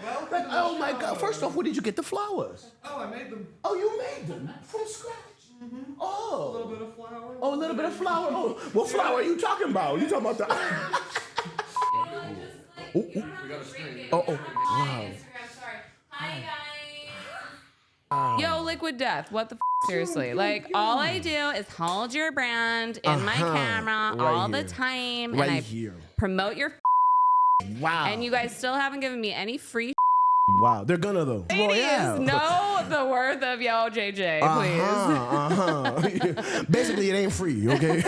welcome Like, to the oh my show. God! First off, where did you get the flowers? Oh, I made them. Oh, you made them from scratch. Oh, A little bit of flour. oh, a little bit of flour. Oh, what flour are you talking about? You talking about the? We got a screen. Oh, Wow. Instagram, sorry. Hi guys. Yo, Liquid Death. What the seriously? Like, all I do is hold your brand in my camera all the time, Right and I here. promote your. Wow. And you guys still haven't given me any free. Wow, they're gonna though. Ladies, know the worth of yo JJ, please. Basically, it ain't free, okay?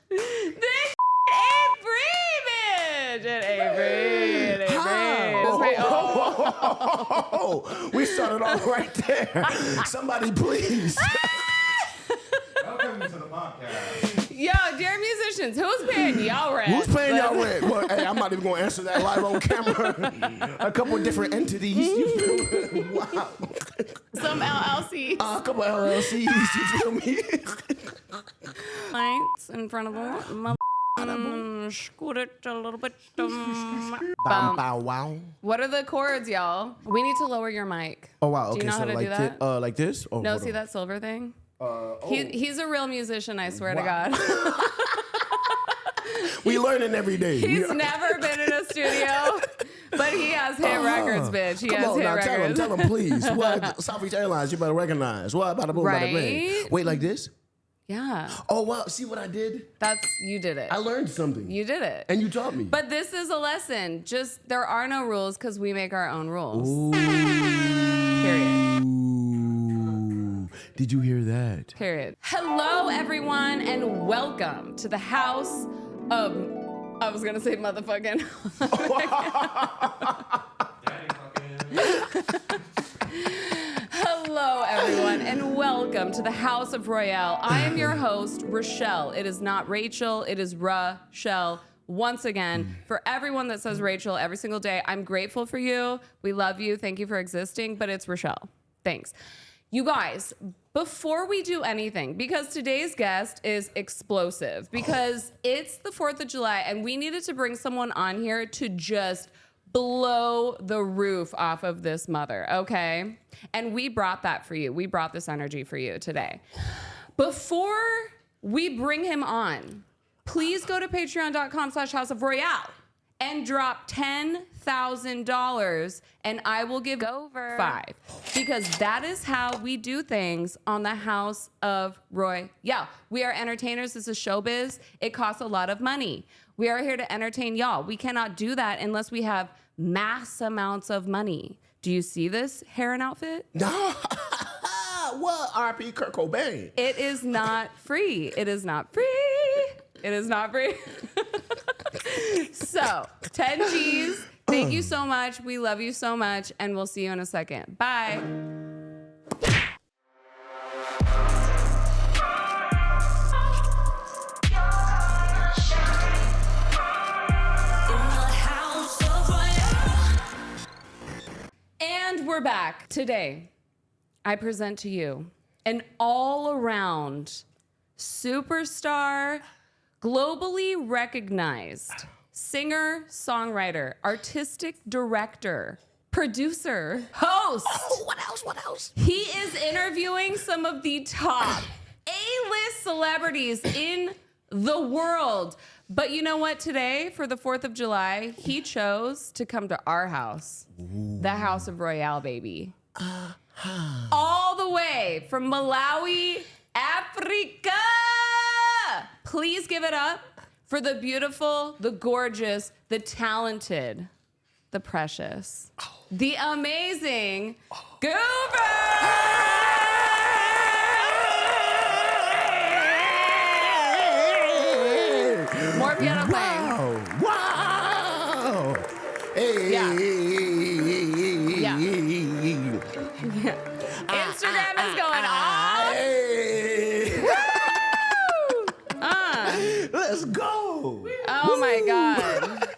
This ain't free, bitch. It ain't free. It ain't free. It's free. Oh, we started off right there. Somebody, please. Welcome to the podcast. Yo, dear musicians, who's paying y'all rent? Who's paying y'all rent? Well, hey, I'm not even gonna answer that live on camera. A couple of different entities. You feel me? Wow. Some LLCs. A couple of LLCs. You feel me? Lights in front of them. Scoot it a little bit. Bow, bow, wow. What are the chords, y'all? We need to lower your mic. Oh wow. Do Okay, you know so how to like do that? like this. Oh, No, hold see on. that silver thing? Oh. He's a real musician, I swear to Wow. God. We learning every day. He's never been in a studio, but he has hit records, bitch. He Come has on hit now, records. tell him, please. What? Southeast Airlines, you better recognize. What about the boom, bada bing? Right? Wait, like this? Yeah, Oh wow, see what I did? you did it. I learned something. You did it. And you taught me. But this is a lesson. Just there are no rules because we make our own rules. Period. Ooh, did you hear that? Period. Hello, everyone, and welcome to the house of. I was gonna say motherfucking. Hello, everyone, and welcome to the House of Royale. I am your host, Rochelle. It is not Rachel, it is Rochelle. Once again, for everyone that says Rachel every single day, I'm grateful for you. We love you. Thank you for existing, but it's Rochelle. Thanks. You guys, before we do anything, because today's guest is explosive, because it's the 4th of July, and we needed to bring someone on here to just blow the roof off of this mother, okay? And we brought that for you. We brought this energy for you today. Before we bring him on, please go to patreon.com/House of Royale and drop $10,000 and I will give Gover 5. Because that is how we do things on the House of Royale. We are entertainers. This is showbiz. It costs a lot of money. We are here to entertain y'all. We cannot do that unless we have mass amounts of money. Do you see this hair and outfit? No. What? R.P. Kurt Cobain. It is not free. It is not free. It is not free. So, 10 G's. Thank you so much. We love you so much. And we'll see you in a second. Bye. And we're back. Today, I present to you an all-around superstar, globally recognized singer, songwriter, artistic director, producer, host. Oh, what else? What else? He is interviewing some of the top A-list celebrities in the world. But you know what? Today, for the 4th of July, he chose to come to our house, the House of Royale, baby. All the way from Malawi, Africa. Please give it up for the beautiful, the gorgeous, the talented, the precious, the amazing Gover! More piano playing. Wow. Hey. Yeah. Yeah. Instagram is going off. Hey. Let's go. Oh my God.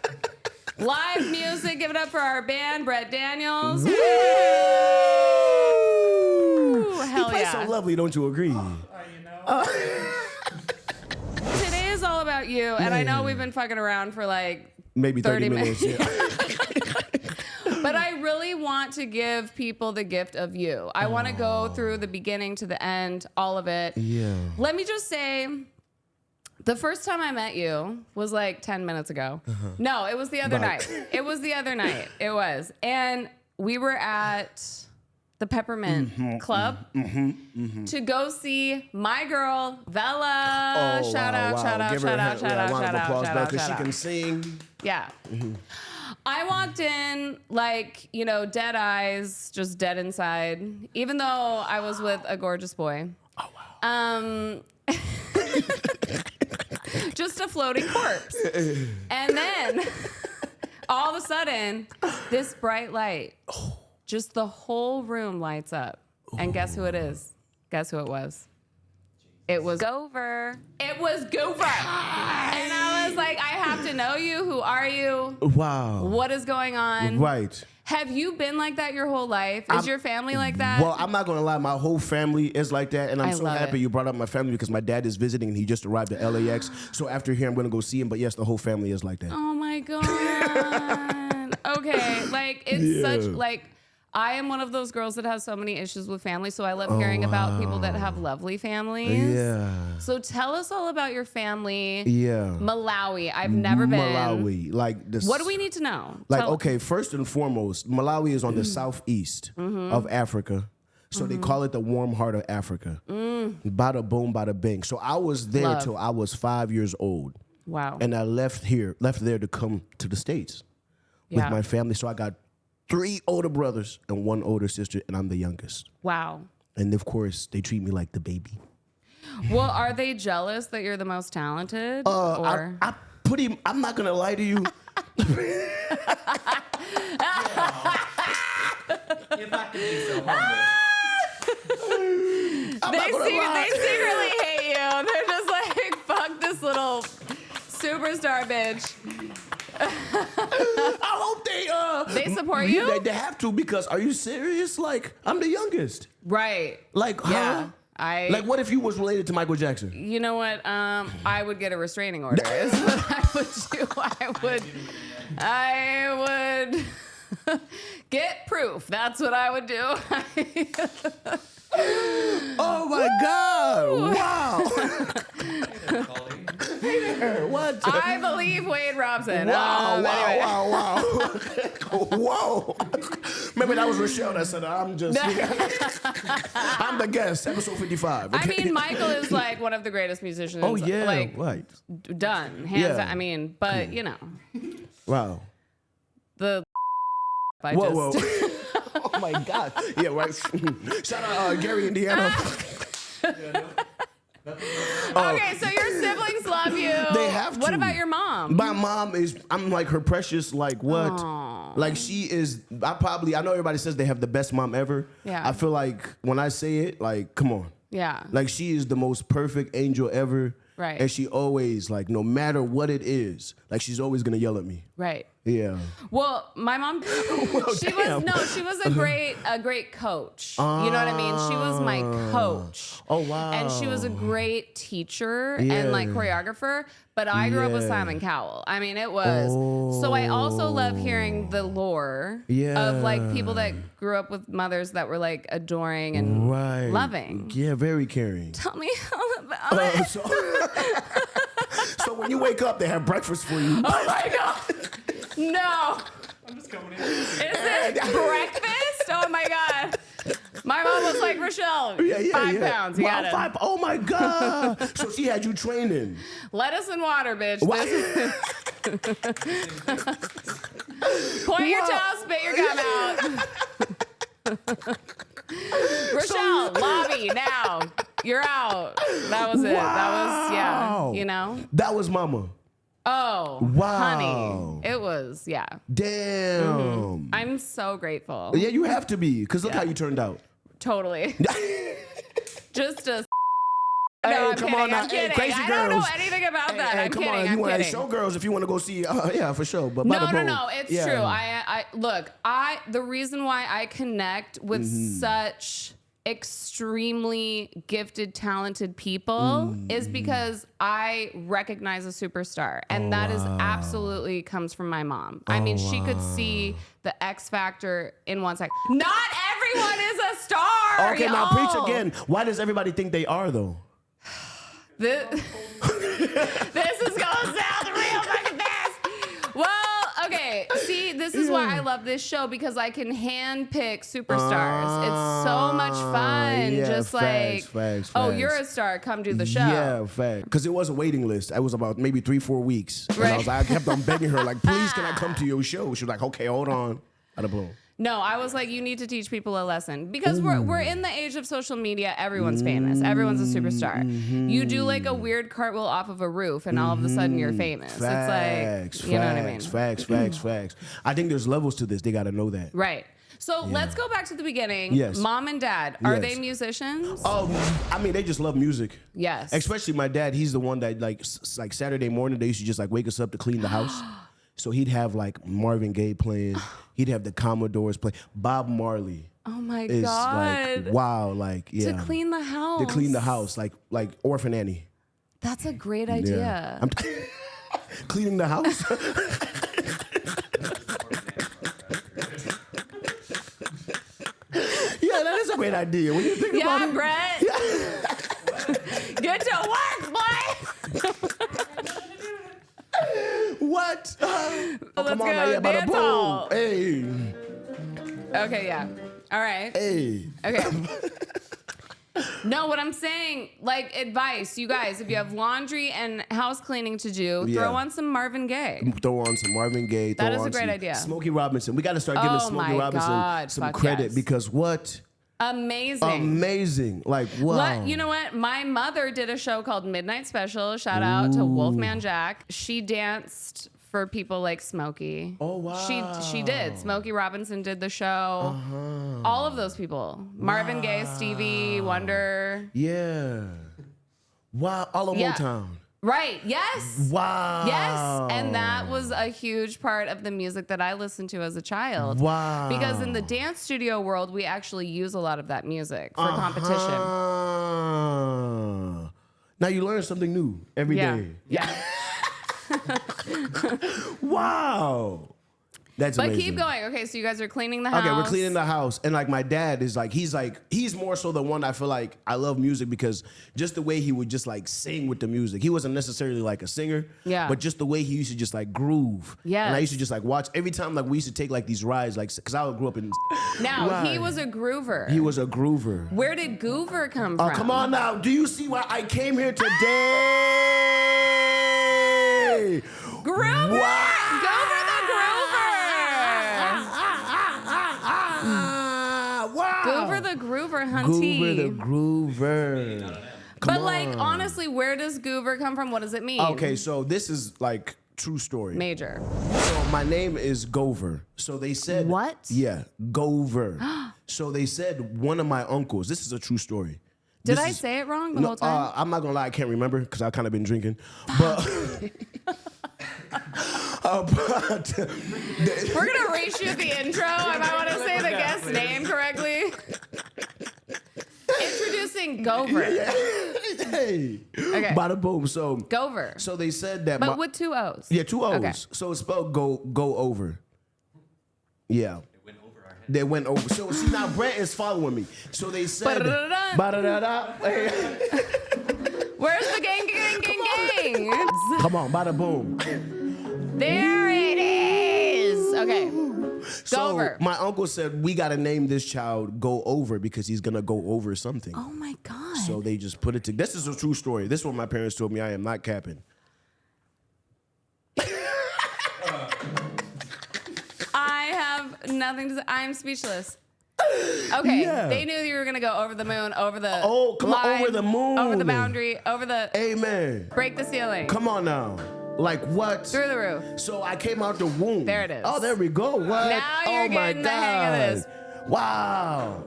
Live music. Give it up for our band, Brett Daniels. Woo! Hell He plays yeah. so lovely, don't you agree? Today is all about about you, and I know we've been fucking around for like Maybe 30 minutes. Yeah. but I really want to give people the gift of you. I want to go through the beginning to the end, all of it. Yeah. Let me just say, the first time I met you was like 10 minutes ago. No, it was the other night. It was the other night. It was. And we were at the Peppermint Club to go see my girl, Vella. Shout out, shout out, Give her shout out, a shout out, round shout of out, applause shout back out, because she shout can out. sing. Yeah. I walked in like, you know, dead eyes, just dead inside, even though I was with a gorgeous boy. Oh, wow. Just a floating corpse. And then all of a sudden, this bright light, just the whole room lights up. And guess who it is? Guess who it was? It was Gover. It was Gover. And I was like, I have to know you. Who are you? Wow. What is going on? Right. Have you been like that your whole life? Is your family like that? Well, I'm not going to lie. My whole family is like that. And I'm I so love happy it. you brought up my family because my dad is visiting and he just arrived at LAX. So after here, I'm going to go see him. But yes, the whole family is like that. Oh my God. Okay. Like, it's such, like, I am one of those girls that has so many issues with family. So I love hearing about people that have lovely families. Yeah. So tell us all about your family. Yeah. Malawi. I've never been. Malawi. Like this. What do we need to know? Like, okay, first and foremost, Malawi is on the southeast of Africa. So they call it the warm heart of Africa. Bada boom, bada bing. So I was there till I was 5 years old. Wow. And I left there to come to the States with my family. So I got 3 older brothers and 1 older sister, and I'm the youngest. Wow. And of course, they treat me like the baby. Well, are they jealous that you're the most talented? Or? I'm not gonna lie to you. If I can be so humble. They secretly hate you. They're just like, fuck this little superstar bitch. I hope They support you? They have to, because are you serious? Like, I'm the youngest. Right. Like, Yeah. huh? Like, what if you was related to Michael Jackson? You know what? I would get a restraining order. Is what I would do. I would get proof. That's what I would do. Oh my God! Wow! What? I believe Wade Robson. Wow! Anyway. Wow! Whoa! Remember that was Rochelle that said I'm just. I'm the guest. Episode 55. I Okay? mean, Michael is like one of the greatest musicians. Oh yeah! like right. done hands Yeah. down. I mean, but you know, Wow. the I Whoa! just Whoa! Oh my God! Yeah, right. Shout out Gary, Indiana. Okay, so your siblings love you. They have What to. about your mom? My mom is, I'm like her precious, like what? Aw. Like she is, I know everybody says they have the best mom ever. Yeah. I feel like when I say it, like, come on. Yeah. Like she is the most perfect angel ever. Right. And she always, like, no matter what it is, like she's always gonna yell at me. Right. Yeah. Well, my mom, she damn. was a great coach. You know what I mean? She was my coach. Oh, wow. And she was a great teacher Yeah. and like choreographer. But I grew up with Yeah. Simon Cowell. I mean, it was. So I also love hearing the lore of like people that grew up with mothers that were like adoring and Right. loving. Yeah, very caring. Tell me all about it. So when you wake up, they have breakfast for you. Oh my God. No. I'm just coming in. Is this breakfast? Oh my God. My mom was like, Rochelle, 5 pounds. You Wow, got it. 5. Oh my God. So she had you training. Lettuce and water, bitch. What? Point your Wow. toe, spit your gum out. Rochelle, lobby now. You're out. That was it. That was, Wow. you know? That was mama. Oh, Wow. honey. It was, Damn. I'm so grateful. Yeah, you have to be, because look how you turned out. Totally. Just a. Hey, No, I'm come kidding. on now. I'm Hey, kidding. crazy I don't know girls. anything about that. Hey, I'm come kidding. on. I'm You want kidding. show girls if you want to go see. Yeah, for sure. But No, bada no, boom. no. It's Yeah. true. I look. The reason why I connect with such extremely gifted, talented people is because I recognize a superstar. And that is absolutely comes from my mom. I mean, she could see the X Factor in 1 second. Not everyone is a star. Okay, now preach again. Why does everybody think they are, though? This is going south real fucking fast. Well, okay. See, this is why I love this show, because I can handpick superstars. It's so much fun. Yeah, Just facts. oh, you're a star. Come do the show. Yeah, fact. Because it was a waiting list. I was about maybe 3-4 weeks. And I was like, I kept on begging her, like, please, can I come to your show? She was like, okay, hold on. Out of boom. No, I was like, you need to teach people a lesson, because we're in the age of social media. Everyone's famous. Everyone's a superstar. You do like a weird cartwheel off of a roof, and all of a sudden you're famous. Facts, it's like, you know what I mean? Facts. I think there's levels to this. They got to know that. Right. So let's go back to the beginning. Yes. Mom and dad, are Yes. they musicians? Oh, I mean, they just love music. Yes. Especially my dad. He's the one that like Saturday morning, they used to just like wake us up to clean the house. So he'd have like Marvin Gaye playing. He'd have the Commodores play. Bob Marley. Oh my is God. like, wow, like, yeah. To clean the house. To clean the house, like Orphan Annie. That's a great idea. Yeah. I'm cleaning the house? Yeah, that is a great idea. When you think about it. Brett. Get to work, boy. What? Let's come on, go now, yeah, bada dance boom. hall. Hey. Okay, yeah. All right. Hey. Okay. No, what I'm saying, like, advice, you guys, if you have laundry and house cleaning to do, Yeah. throw on some Marvin Gaye. Throw on some Marvin Gaye. That throw is a on great some idea. Smokey Robinson. We got to start giving Oh Smokey my Robinson God, some fuck credit yes. because what? Amazing. Amazing. Like, wow. You know what? My mother did a show called Midnight Special. Shout out to Wolfman Jack. She danced for people like Smokey. Oh, wow. She did. Smokey Robinson did the show. All of those people. Marvin Gaye, Stevie Wonder. Yeah. Wow. All of Yeah. Motown. Right. Yes. Wow. Yes. And that was a huge part of the music that I listened to as a child. Wow. Because in the dance studio world, we actually use a lot of that music for competition. Now you learn something new every day. Yeah. Wow. That's But amazing. keep going. Okay, so you guys are cleaning the house. Okay, we're cleaning the house. And like my dad is like, he's more so the one I feel like I love music because just the way he would just like sing with the music. He wasn't necessarily like a singer. Yeah. But just the way he used to just like groove. Yes. And I used to just like watch every time like we used to take like these rides, like, cause I grew up in. Now, Right. he was a groover. He was a groover. Where did Goover come Oh, from? come on now. Do you see why I came here today? Groover! Wow. Gover the Groover! Wow. Goover the Groover, hunty. Goover the Groover. Come But like, on. honestly, where does Goover come from? What does it mean? Okay, so this is like true story. Major. So my name is Gover. So they said What? Yeah, Gover. So they said one of my uncles. This is a true story. Did This I is- say it wrong the whole time? I'm not gonna lie, I can't remember because I kind of been drinking. But, but We're gonna reshoot the intro. I might want to say the guest's name correctly. Introducing Gover. hey, Okay. bada boom. So Gover. So they said that. But with 2 O's. Yeah, 2 O's. Okay. So it's spelled go over. Yeah. They went over. So see now Brett is following me. So they said Ba-da-da-da. ba-da-da-da. Where's the gang? Come on, bada boom. There it is. Okay. So Gover. my uncle said we gotta name this child Go Over because he's gonna go over something. Oh my God. So they just put it together. This is a true story. This is what my parents told me. I am not capping. I have nothing to say. I'm speechless. Okay, Yeah. they knew you were gonna go over the moon, over the Oh, come on, line, over the moon. over the boundary, over the Amen. break the ceiling, Come on now. Like what? through the roof. So I came out the womb. There it is. Oh, there we go. What? Now you're oh my getting the God. hang of this. Wow.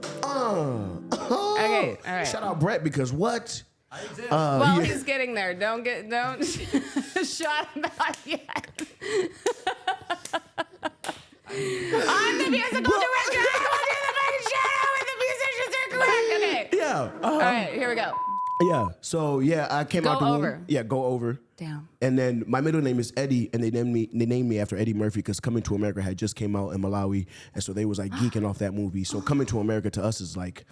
Okay, all right. Shout out Brett because what? I exist. Well, yeah. he's getting there. Don't shut him out yet. I'm the musical director. I will do the fucking show, and the musicians are correct. Okay. All right, here we go. Yeah. So yeah, I came out the Over. womb. Yeah, go over. Damn. And then my middle name is Eddie, and they named me after Eddie Murphy because Coming to America had just came out in Malawi, and so they was like geeking off that movie. So Coming to America to us is like,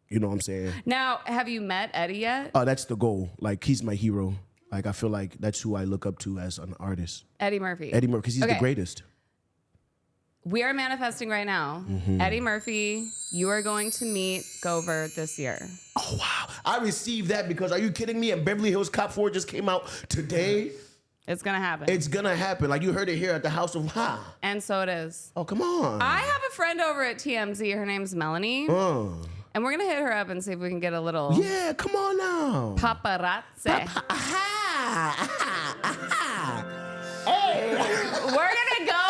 you know what I'm saying? Now, have you met Eddie yet? Oh, that's the goal. Like he's my hero. Like I feel like that's who I look up to as an artist. Eddie Murphy. Eddie Murphy, because he's the greatest. We are manifesting right now. Eddie Murphy, you are going to meet Gover this year. Oh wow! I received that because are you kidding me? And Beverly Hills Cop 4 just came out today. It's gonna happen. It's gonna happen. Like you heard it here at the House of Ha. And so it is. Oh come on! I have a friend over at TMZ. Her name's Melanie. And we're gonna hit her up and see if we can get a little Yeah, come on now. paparazzi. Hey. We're gonna go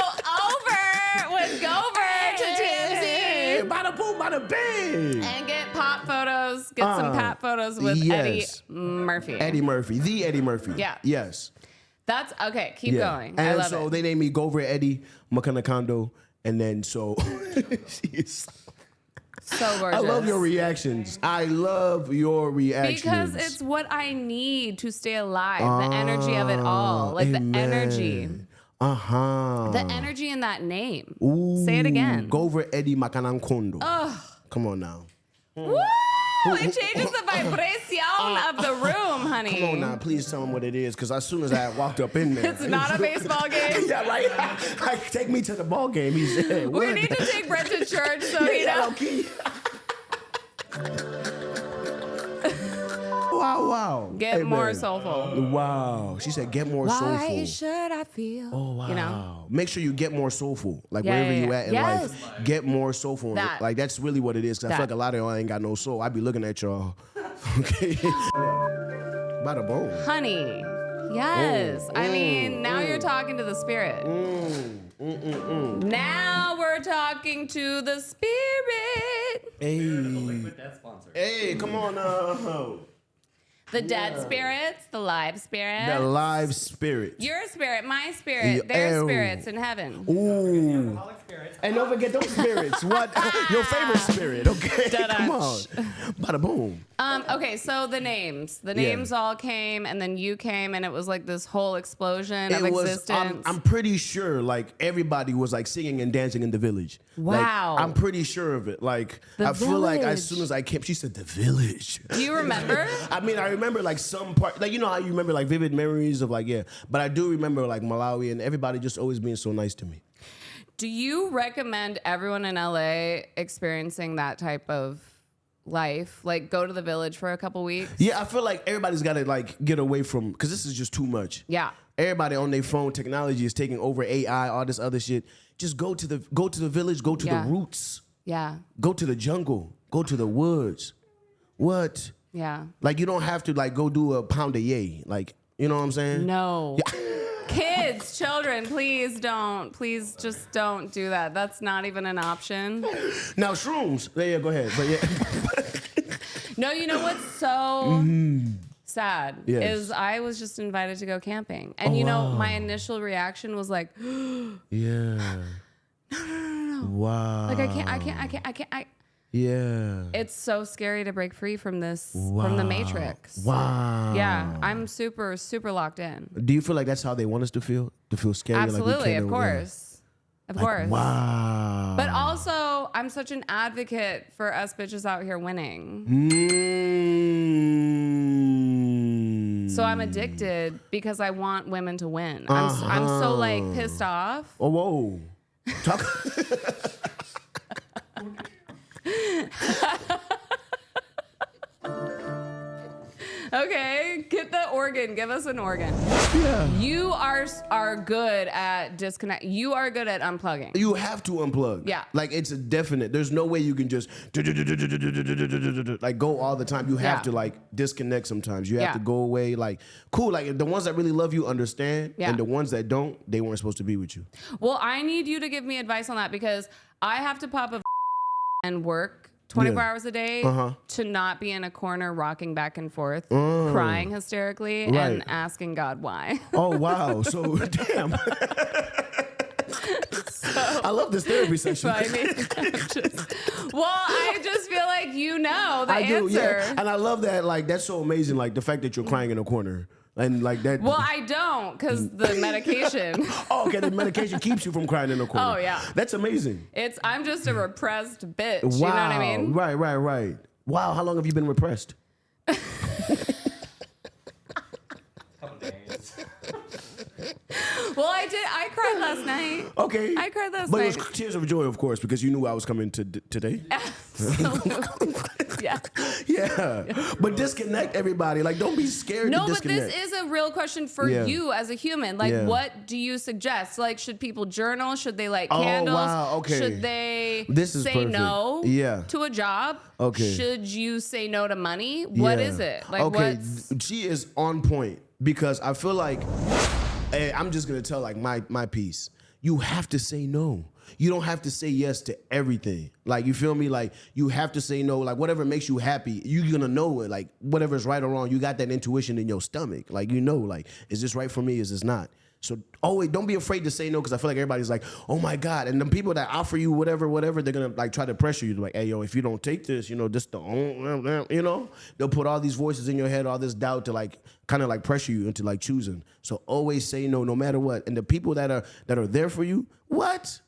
over with Gover to TMZ Bada boom, bada bing. and get pop photos, get some pop photos with Eddie Murphy. Eddie Murphy, the Eddie Murphy. Yeah. Yes. That's okay. Keep going. I And love so it. they named me Gover Eddie Makanakando, and then so she is. So gorgeous. I love your reactions. I love your reactions. Because it's what I need to stay alive. The energy of it all. Like the energy. The energy in that name. Ooh, Say it again. Gover Eddie Makanankondo. Come on now. Woo! It changes the vibration of the room, honey. Come on now, please tell them what it is, because as soon as I walked up in there. It's not a baseball game. Yeah, right. Like, take me to the ball game. He said, We what? need to take Brett to church so he Yeah, knows. okay. Wow. Get Hey, more man. soulful. Wow. She said, get more soulful. Why should I feel? Oh, wow. You know? Make sure you get more soulful. Like, Yeah, wherever yeah, you yeah. at in Yes. life, get more soulful. That. Like, that's really what it is. Because I feel That. like a lot of y'all ain't got no soul. I be looking at y'all. Okay. Bada boom. Honey. Yes. I mean, now you're talking to the spirit. Now we're talking to the spirit. Hey. With that sponsor. Hey, come on now. The dead spirits, the live spirits. The live spirit. Your spirit, my spirit, Yeah, their ew. spirits in heaven. Ooh. Alcoholic spirits. And don't forget those spirits. What? Your favorite spirit, okay? Da-da. Come on. Bada boom. Okay, so the names. The names all came, and then you came, and it was like this whole explosion of existence. I'm pretty sure, like, everybody was, like, singing and dancing in the village. Wow. Like, I'm pretty sure of it. Like, The I feel like as village. soon as I came, she said, the village. Do you remember? I mean, I remember, like, some part, like, you know how you remember, like, vivid memories of, like, yeah. But I do remember, like, Malawi and everybody just always being so nice to me. Do you recommend everyone in LA experiencing that type of life? Like, go to the village for a couple weeks? Yeah, I feel like everybody's got to, like, get away from, because this is just too much. Yeah. Everybody on their phone, technology is taking over AI, all this other shit. Just go to the village, go to Yeah. the roots, Yeah. go to the jungle, go to the woods. What? Yeah. Like you don't have to like go do a pound of yay. Like, you know what I'm saying? No. Kids, children, please don't. Please just don't do that. That's not even an option. Now shrooms. Yeah, go ahead. But yeah. No, you know what's so sad Yes. is I was just invited to go camping. And you know, my initial reaction was like, Yeah. no. Wow. Like I can't. Yeah. It's so scary to break free from this, from the matrix. Wow. Yeah, I'm super, super locked in. Do you feel like that's how they want us to feel? To feel scary? Absolutely, like we of can't course. Of Like, course. wow. But also, I'm such an advocate for us bitches out here winning. So I'm addicted because I want women to win. I'm so like pissed off. Oh, whoa. Talk. Okay, get the organ. Give us an organ. Yeah. You are good at disconnect. You are good at unplugging. You have to unplug. Yeah. Like it's a definite. There's no way you can just like go all the time. You have Yeah. to like disconnect sometimes. You have Yeah. to go away. Like cool. Like the ones that really love you understand, Yeah. and the ones that don't, they weren't supposed to be with you. Well, I need you to give me advice on that because I have to pop a and work 24 Yeah. hours a day Uh-huh. to not be in a corner rocking back and forth, crying hysterically and Right. asking God why. Oh wow. So damn. I love this therapy session. I just feel like you know the answer. Do, yeah. And I love that. Like, that's so amazing. Like, the fact that you're crying in a corner. And like that. Well, I don't, because the medication. Oh, okay. The medication keeps you from crying in a corner. Oh, yeah. That's amazing. I'm just a repressed bitch. Wow. You know what I mean? Right. Wow. How long have you been repressed? Couple days. Well, I cried last night. Okay. I cried last but night. But it was tears of joy, of course, because you knew I was coming today. Absolutely. Yeah. Yeah. But disconnect everybody. Like, don't be scared to disconnect. No, but this is a real question for you as a human. Like, what do you suggest? Like, should people journal? Should they light candles? Wow. Okay. Should they say perfect. no to a job? Okay. Should you say no to money? What is it? Like, okay. She is on point because I feel like, I'm just going to tell like my piece. You have to say no. You don't have to say yes to everything. Like, you feel me? Like, you have to say no. Like, whatever makes you happy, you're going to know it. Like, whatever's right or wrong, you got that intuition in your stomach. Like, you know, like, is this right for me? Is this not? So always don't be afraid to say no, because I feel like everybody's like, oh my God. And the people that offer you whatever, they're gonna like try to pressure you. Like, hey, yo, if you don't take this, you know, this they'll put all these voices in your head, all this doubt to like kind of like pressure you into like choosing. So always say no, no matter what. And the people that are there for you, what?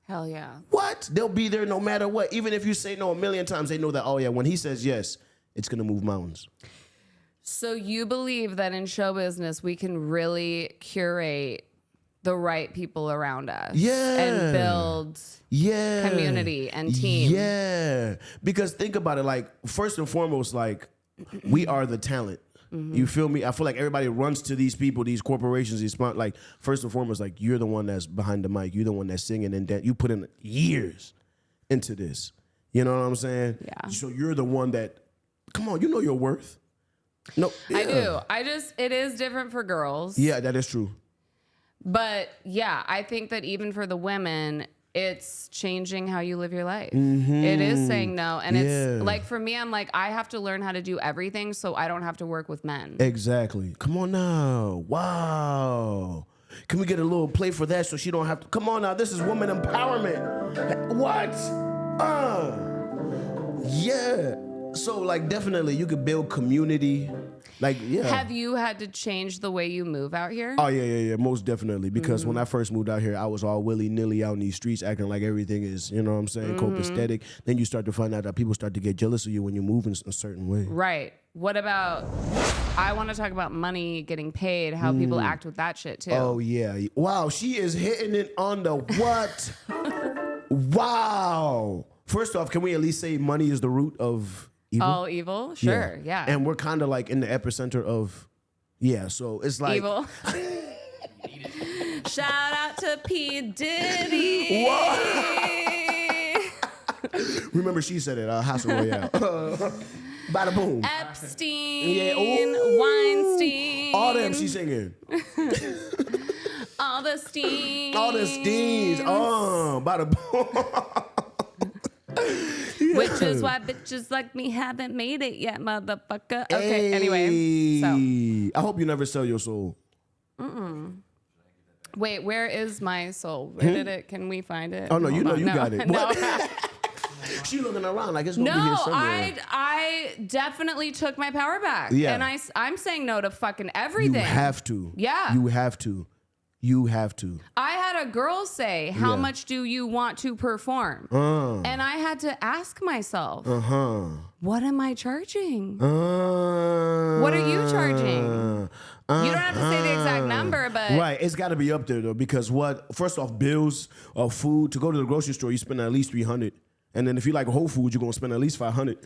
Hell yeah. What? They'll be there no matter what. Even if you say no a million times, they know that, oh yeah, when he says yes, it's gonna move mountains. So you believe that in show business, we can really curate the right people around us and build community and team. Yeah. Because think about it, like, first and foremost, like, we are the talent. Mm-hmm. You feel me? I feel like everybody runs to these people, these corporations, like, first and foremost, like, you're the one that's behind the mic. You're the one that's singing, and that you put in years into this. You know what I'm saying? Yeah. So you're the one that, come on, you know your worth. No, yeah. I do. It is different for girls. Yeah, that is true. But yeah, I think that even for the women, it's changing how you live your life. Mm-hmm. It is saying no. And it's like, for me, I'm like, I have to learn how to do everything so I don't have to work with men. Exactly. Come on now. Wow. Can we get a little play for that so she don't have to? Come on now. This is woman empowerment. What? Yeah. So, like, definitely you could build community. Like, yeah. Have you had to change the way you move out here? Oh, yeah. Most definitely. Because when I first moved out here, I was all willy-nilly out in these streets acting like everything is, you know what I'm saying, copacetic. Then you start to find out that people start to get jealous of you when you move in a certain way. Right. What about, I want to talk about money, getting paid, how people act with that shit, too. Oh, yeah. Wow, she is hitting it on the what? Wow. First off, can we at least say money is the root of evil? All evil? Sure, yeah. And we're kind of like in the epicenter of, so it's like. Evil. Shout out to P. Diddy. Remember, she said it, House of Royale. Bada boom. Epstein. Weinstein. All them she's singing. All the steens. All the steens. Bada boom. Which is why bitches like me haven't made it yet, motherfucker. Okay, anyway. So. I hope you never sell your soul. Wait, where is my soul? Where did it? Can we find it? Oh, no, you got it. No. She looking around like it's going to be here somewhere. I definitely took my power back. Yeah. And I'm saying no to fucking everything. You have to. Yeah. You have to. You have to. I had a girl say, how much do you want to perform? And I had to ask myself, what am I charging? What are you charging? You don't have to say the exact number, but... Right, it's got to be up there, though, because first off, bills of food. To go to the grocery store, you spend at least $300. And then if you like Whole Foods, you're going to spend at least $500.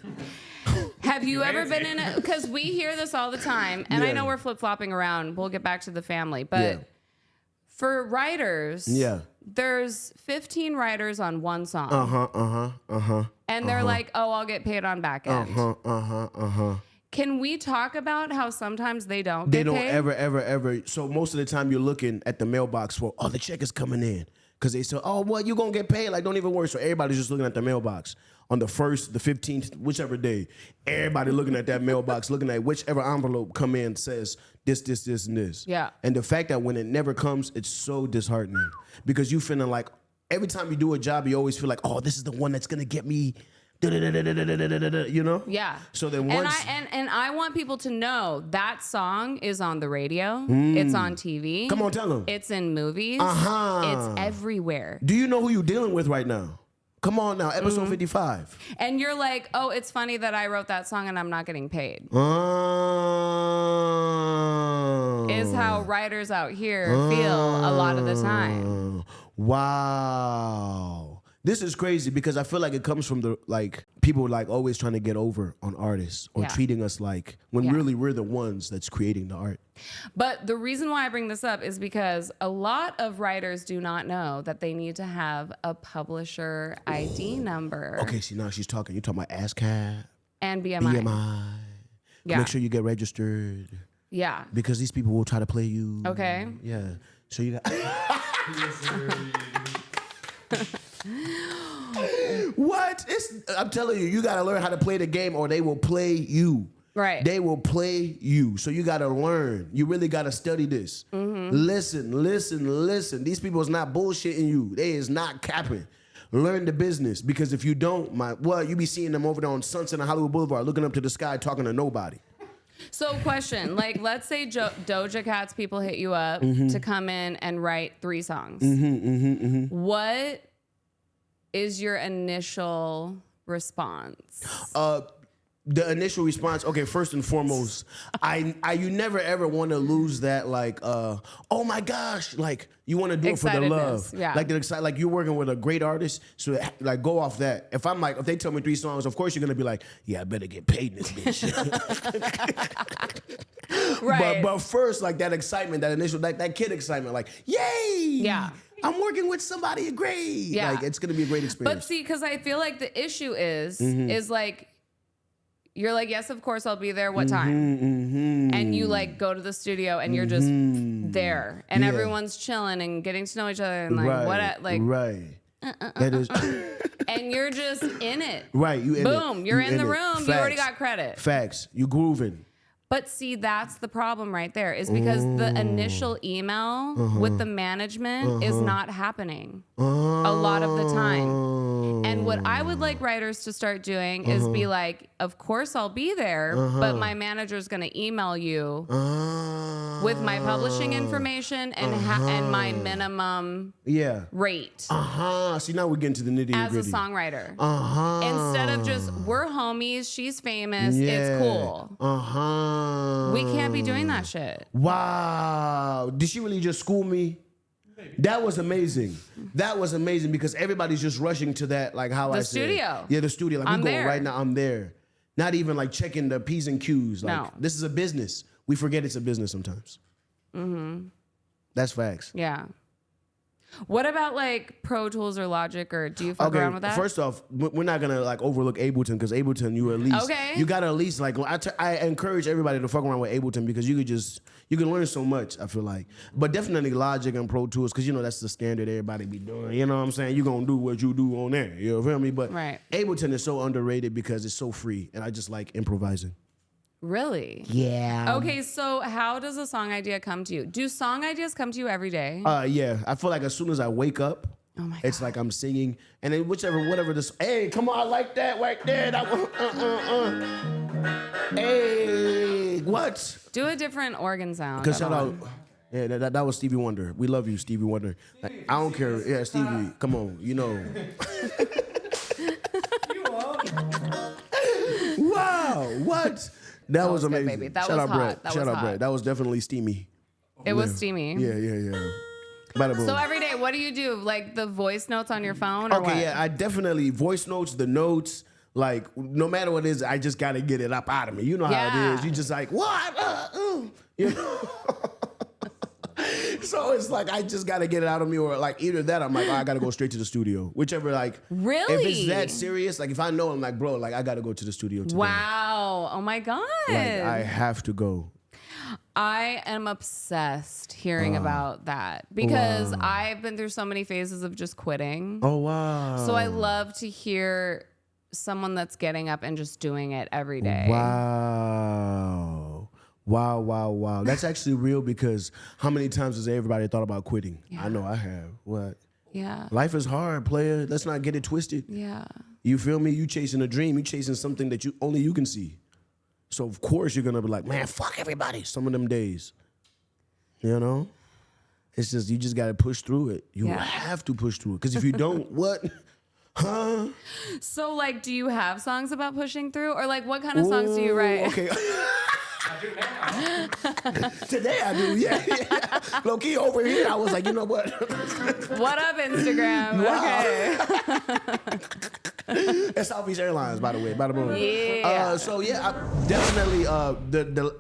Have you ever been in a... Because we hear this all the time, and I know we're flip-flopping around. We'll get back to the family, but... For writers, there's 15 writers on one song. And they're like, oh, I'll get paid on back end. Can we talk about how sometimes they don't get paid? They don't ever. So most of the time you're looking at the mailbox for, the check is coming in. Because they say, you're going to get paid. Like, don't even worry. So everybody's just looking at the mailbox. On the 1st, the 15th, whichever day, everybody looking at that mailbox, looking at whichever envelope come in says this, and this. Yeah. And the fact that when it never comes, it's so disheartening. Because you feeling like every time you do a job, you always feel like, oh, this is the one that's gonna get me. You know? Yeah. So then and once I want people to know that song is on the radio. It's on TV. Come on, tell them. It's in movies. Uh-huh. It's everywhere. Do you know who you're dealing with right now? Come on now, episode 55. And you're like, oh, it's funny that I wrote that song and I'm not getting paid. Is how writers out here feel a lot of the time. Wow. This is crazy because I feel like it comes from the people like always trying to get over on artists or treating us like when really we're the ones that's creating the art. But the reason why I bring this up is because a lot of writers do not know that they need to have a publisher ID number. Okay, see now she's talking. You're talking about ASCAP And BMI. Yeah. Make sure you get registered. Yeah. Because these people will try to play you. Okay. Yeah. So you got. What? I'm telling you, you got to learn how to play the game or they will play you. Right. They will play you. So you got to learn. You really got to study this. Listen. These people is not bullshitting you. They is not capping. Learn the business because if you don't, you be seeing them over there on Sunset and Hollywood Boulevard looking up to the sky talking to nobody. So question, let's say Doja Cat's people hit you up to come in and write 3 songs. What is your initial response? The initial response, okay, first and foremost, you never ever want to lose that oh my gosh, you want to do it for the love. Yeah. Like you're working with a great artist, so go off that. If they tell me 3 songs, of course you're gonna be like, yeah, I better get paid in this bitch. Right. But first, that excitement, that initial, that kid excitement, yay! Yeah. I'm working with somebody great. Yeah. It's gonna be a great experience. But see, because I feel like the issue is you're like, yes, of course I'll be there. What time? And you go to the studio and you're just there, and everyone's chilling and getting to know each other and right. That is, and you're just in it. Right. You in it. Boom. You're in the room. Facts. You already got credit. Facts. You grooving. But see, that's the problem right there, is because the initial email with the management is not happening a lot of the time. And what I would like writers to start doing is be like, of course I'll be there, but my manager's going to email you with my publishing information and my minimum rate. See, now we're getting to the nitty-gritty. As a songwriter. Instead of just, we're homies, she's famous, it's cool. We can't be doing that shit. Wow. Did she really just school me? That was amazing. That was amazing because everybody's just rushing to that, how I said. The studio. Yeah, the studio. I'm we going there. right now. I'm there. Not even checking the P's and Q's. No. This is a business. We forget it's a business sometimes. That's facts. Yeah. What about Pro Tools or Logic, or do you fuck around with that? First off, we're not gonna overlook Ableton because Ableton, you gotta at least I encourage everybody to fuck around with Ableton because you can learn so much. I feel like, but definitely Logic and Pro Tools because that's the standard everybody be doing. You know what I'm saying? You gonna do what you do on there. You feel me? But Ableton is so underrated because it's so free, and I just like improvising. Really? Yeah. Okay, so how does a song idea come to you? Do song ideas come to you every day? Yeah. I feel like as soon as I wake up, it's like I'm singing, and then whatever this. Hey, come on, I like that right there. That Hey, what? Do a different organ sound. Cause shout out. Yeah, that was Stevie Wonder. We love you, Stevie Wonder. I don't care. Yeah, Stevie, come on, Wow, what? That was amazing. Good, baby. That Shout was out, hot. Brett. That Shout was out, hot. Brett. That was definitely steamy. It was steamy. Yeah. Bada boom. So every day, what do you do? The voice notes on your phone, or what? Yeah, I definitely voice notes, the notes. No matter what it is, I just gotta get it up out of me. You know how it is. You just what? You know. So it's I just gotta get it out of me, or either that, I'm I gotta go straight to the studio. Whichever, Really? If it's that serious, if I know, I'm bro, I gotta go to the studio today. Wow. Oh my God. I have to go. I am obsessed hearing about that because I've been through so many phases of just quitting. Oh, wow. So I love to hear someone that's getting up and just doing it every day. Wow. That's actually real because how many times has everybody thought about quitting? Yeah. I know I have. What? Yeah. Life is hard, player. Let's not get it twisted. Yeah. You feel me? You chasing a dream. You chasing something that only you can see. So of course you're gonna be like, man, fuck everybody. Some of them days, you know. It's just you just gotta push through it. You have to push through it because if you don't, what? Huh? So like, do you have songs about pushing through, or like, what kind of songs do you write? Okay. I do now. Today I do, yeah. Low key over here, I was like, you know what? What up, Instagram? Wow. Okay. That's Southeast Airlines, by the way. By the way. Yeah. So yeah, I definitely.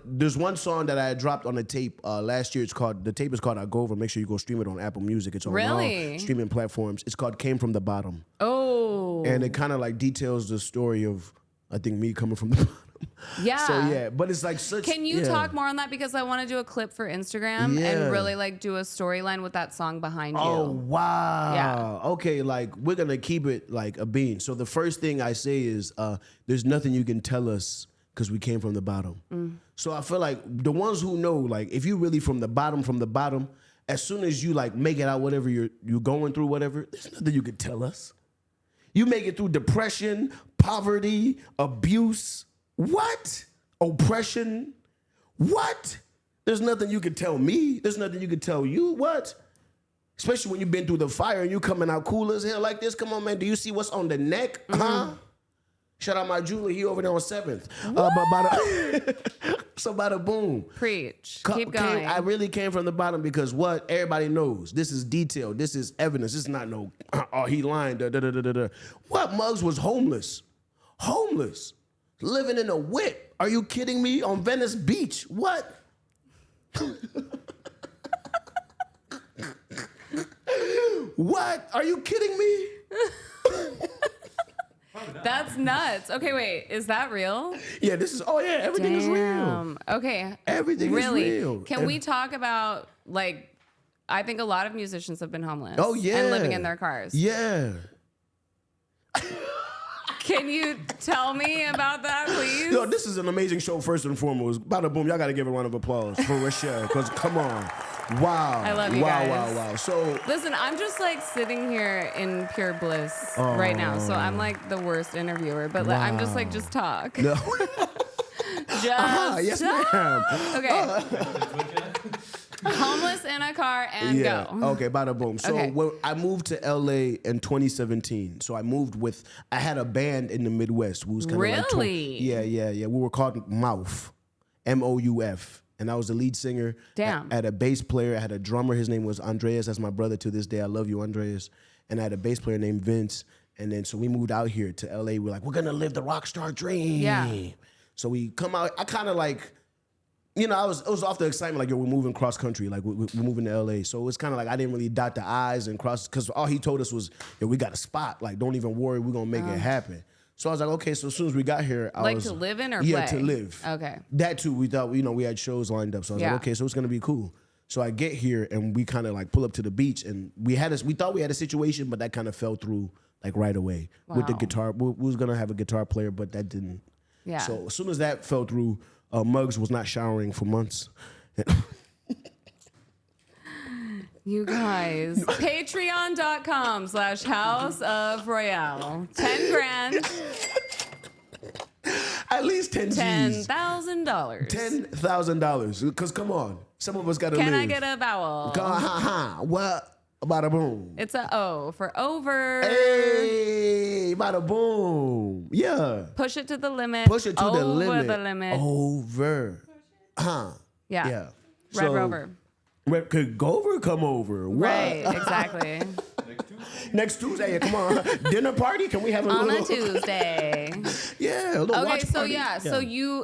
There's one song that I had dropped on the tape last year. The tape is called Gover. Make sure you go stream it on Apple Music. It's on Really? all streaming platforms. It's called Came From the Bottom. Oh. And it kind of like details the story of, I think, me coming from the bottom. Yeah. So yeah, but it's like such. Can you talk more on that, because I want to do a clip for Instagram and really like do a storyline with that song behind you. Oh wow. Yeah. Okay, like we're gonna keep it like a bean. So the first thing I say is, there's nothing you can tell us because we came from the bottom. So I feel like the ones who know, like, if you really from the bottom, as soon as you like make it out, whatever you're going through, whatever, there's nothing you can tell us. You make it through depression, poverty, abuse, what? Oppression, what? There's nothing you can tell me. There's nothing you can tell you, what? Especially when you've been through the fire and you coming out cool as hell like this. Come on, man. Do you see what's on the neck? Huh? Shout out my jeweler. He over there on 7th. So bada boom. Preach. Keep going. I really came from the bottom because what? Everybody knows. This is detailed. This is evidence. This is not no, oh, he lying. Da, da, da, da, da. What? Muggs was homeless. Homeless. Living in a whip. Are you kidding me? On Venice Beach. What? What? Are you kidding me? That's nuts. Okay, wait. Is that real? Yeah, this is, oh yeah, everything is real. Damn. Okay. Everything really? is real. Can we talk about, like, I think a lot of musicians have been homeless. Oh yeah. And living in their cars. Yeah. Can you tell me about that, please? Yo, this is an amazing show, first and foremost. Bada boom, y'all gotta give a round of applause for Rochelle, because come on. Wow. I love you wow, guys. Wow, wow, wow. So, Listen, I'm just like sitting here in pure bliss right now. So I'm like the worst interviewer, but like, I'm just like, just talk. no. Just Yes, talk. ma'am. Okay. Homeless in a car and Yeah. go. Okay, bada boom. So Okay. when I moved to LA in 2017. So I moved with, I had a band in the Midwest. We was kind of like, Really? yeah. We were called Mouth, MOUF. And I was the lead singer. Damn. I had a bass player. I had a drummer. His name was Andreas. That's my brother to this day. I love you, Andreas. And I had a bass player named Vince. And then so we moved out here to LA. We're like, we're gonna live the rock star dream. Yeah. So we come out. I kind of like, you know, it was off the excitement, like, yo, we're moving cross country, like we're moving to LA. So it was kind of like I didn't really dot the I's and cross, because all he told us was, yo, we got a spot. Like, don't even worry, we're gonna make it happen. So I was like, okay. So as soon as we got here, Like to live in or yeah, play? to live. Okay. That too. We thought, you know, we had shows lined up. So I was Yeah. like, okay, so it's gonna be cool. So I get here and we kind of like pull up to the beach, and we thought we had a situation, but that kind of fell through like right away with the Wow. guitar. We was gonna have a guitar player, but that didn't. Yeah. So as soon as that fell through, Muggs was not showering for months. You guys, patreon.com/House of Royale. 10 grand, At least 10 G's. $10,000. $10,000. Because come on, some of us gotta live. Can I get a vowel? What? Bada boom. It's a O for over. Hey, bada boom. Yeah. Push it to the limit. Push it to the limit. Over the limit. Over. Yeah. Yeah. Red Rover. Could Gover come over? What? Right, exactly. Next Tuesday, come on. Dinner party? Can we have a On little? a Tuesday. Yeah, a little Okay, watch so party. yeah, so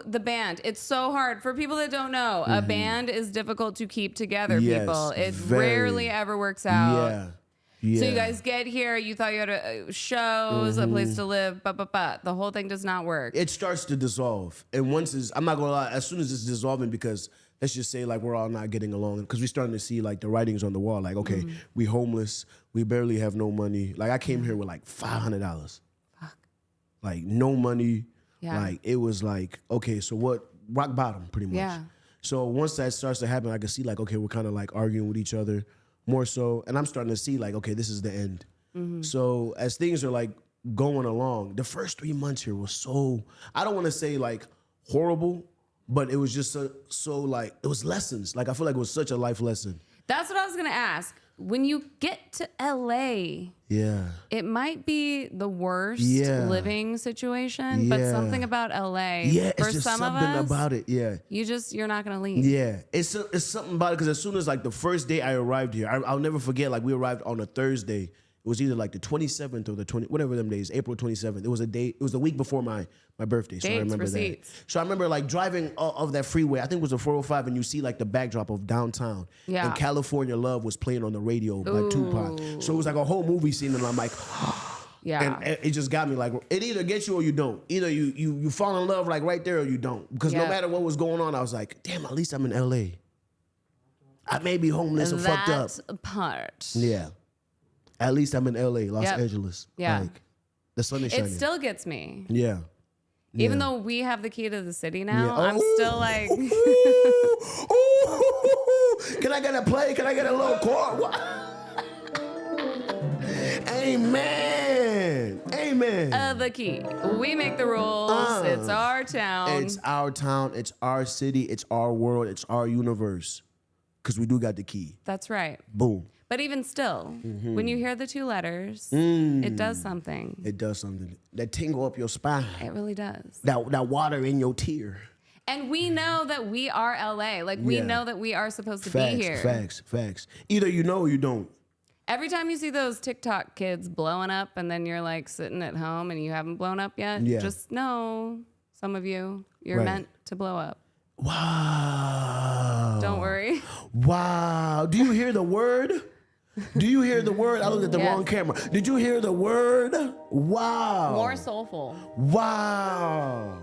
the band, it's so hard. For people that don't know, a band is difficult to keep together, Yes, people. It very. rarely ever works out. Yeah. Yeah. So you guys get here, you thought you had shows, a place to live, but the whole thing does not work. It starts to dissolve. And once it's, I'm not gonna lie, as soon as it's dissolving, because let's just say like we're all not getting along, because we're starting to see like the writings on the wall. Like, okay, we homeless, we barely have no money. Like I came here with like $500. Fuck. Like no money. Yeah. Like it was like, okay, so what, rock bottom pretty much. Yeah. So once that starts to happen, I can see like, okay, we're kind of like arguing with each other. more so. And I'm starting to see like, okay, this is the end. So as things are like going along, the first 3 months here was so, I don't want to say like horrible, but it was just so like, it was lessons. Like I feel like it was such a life lesson. That's what I was going to ask. When you get to LA, it might be the worst living situation, but something about LA, it's for just some of something us, about it. you're not going to leave. It's something about it because as soon as like the first day I arrived here, I'll never forget, like we arrived on a Thursday. It was either like the 27th or the 20, whatever them days, April 27th. It was a day, it was the week before my birthday. So I remember receipts. that. So I remember like driving off that freeway, I think it was the 405, and you see like the backdrop of downtown. Yeah. And California Love was playing on the radio by Tupac. So it was like a whole movie scene, and I'm like, and it just got me like, it either gets you or you don't. Either you fall in love like right there or you don't. Because no matter what was going on, I was like, damn, at least I'm in LA. I may be homeless and fucked up. That part. Yeah. At least I'm in LA, Los Angeles. Yeah. Like, the sun is shining. It still gets me. Yeah. Even though we have the key to the city now, I'm still like... Can I get a play? Can I get a little chord? Amen. Amen. The key. We make the rules. It's our town. It's our town. It's our city. It's our world. It's our universe. Because we do got the key. That's right. Boom. But even still, when you hear the 2 letters, it does something. It does something. That tingle up your spine. It really does. That water in your tear. And we know that we are LA. Like, we know that we are supposed to be here. Facts. Either you know or you don't. Every time you see those TikTok kids blowing up and then you're like sitting at home and you haven't blown up yet, just know, some of you, you're meant to blow up. Wow. Don't worry. Wow. Do you hear the word? Do you hear the word? I looked at the wrong camera. Did you hear the word? Wow. More soulful. Wow.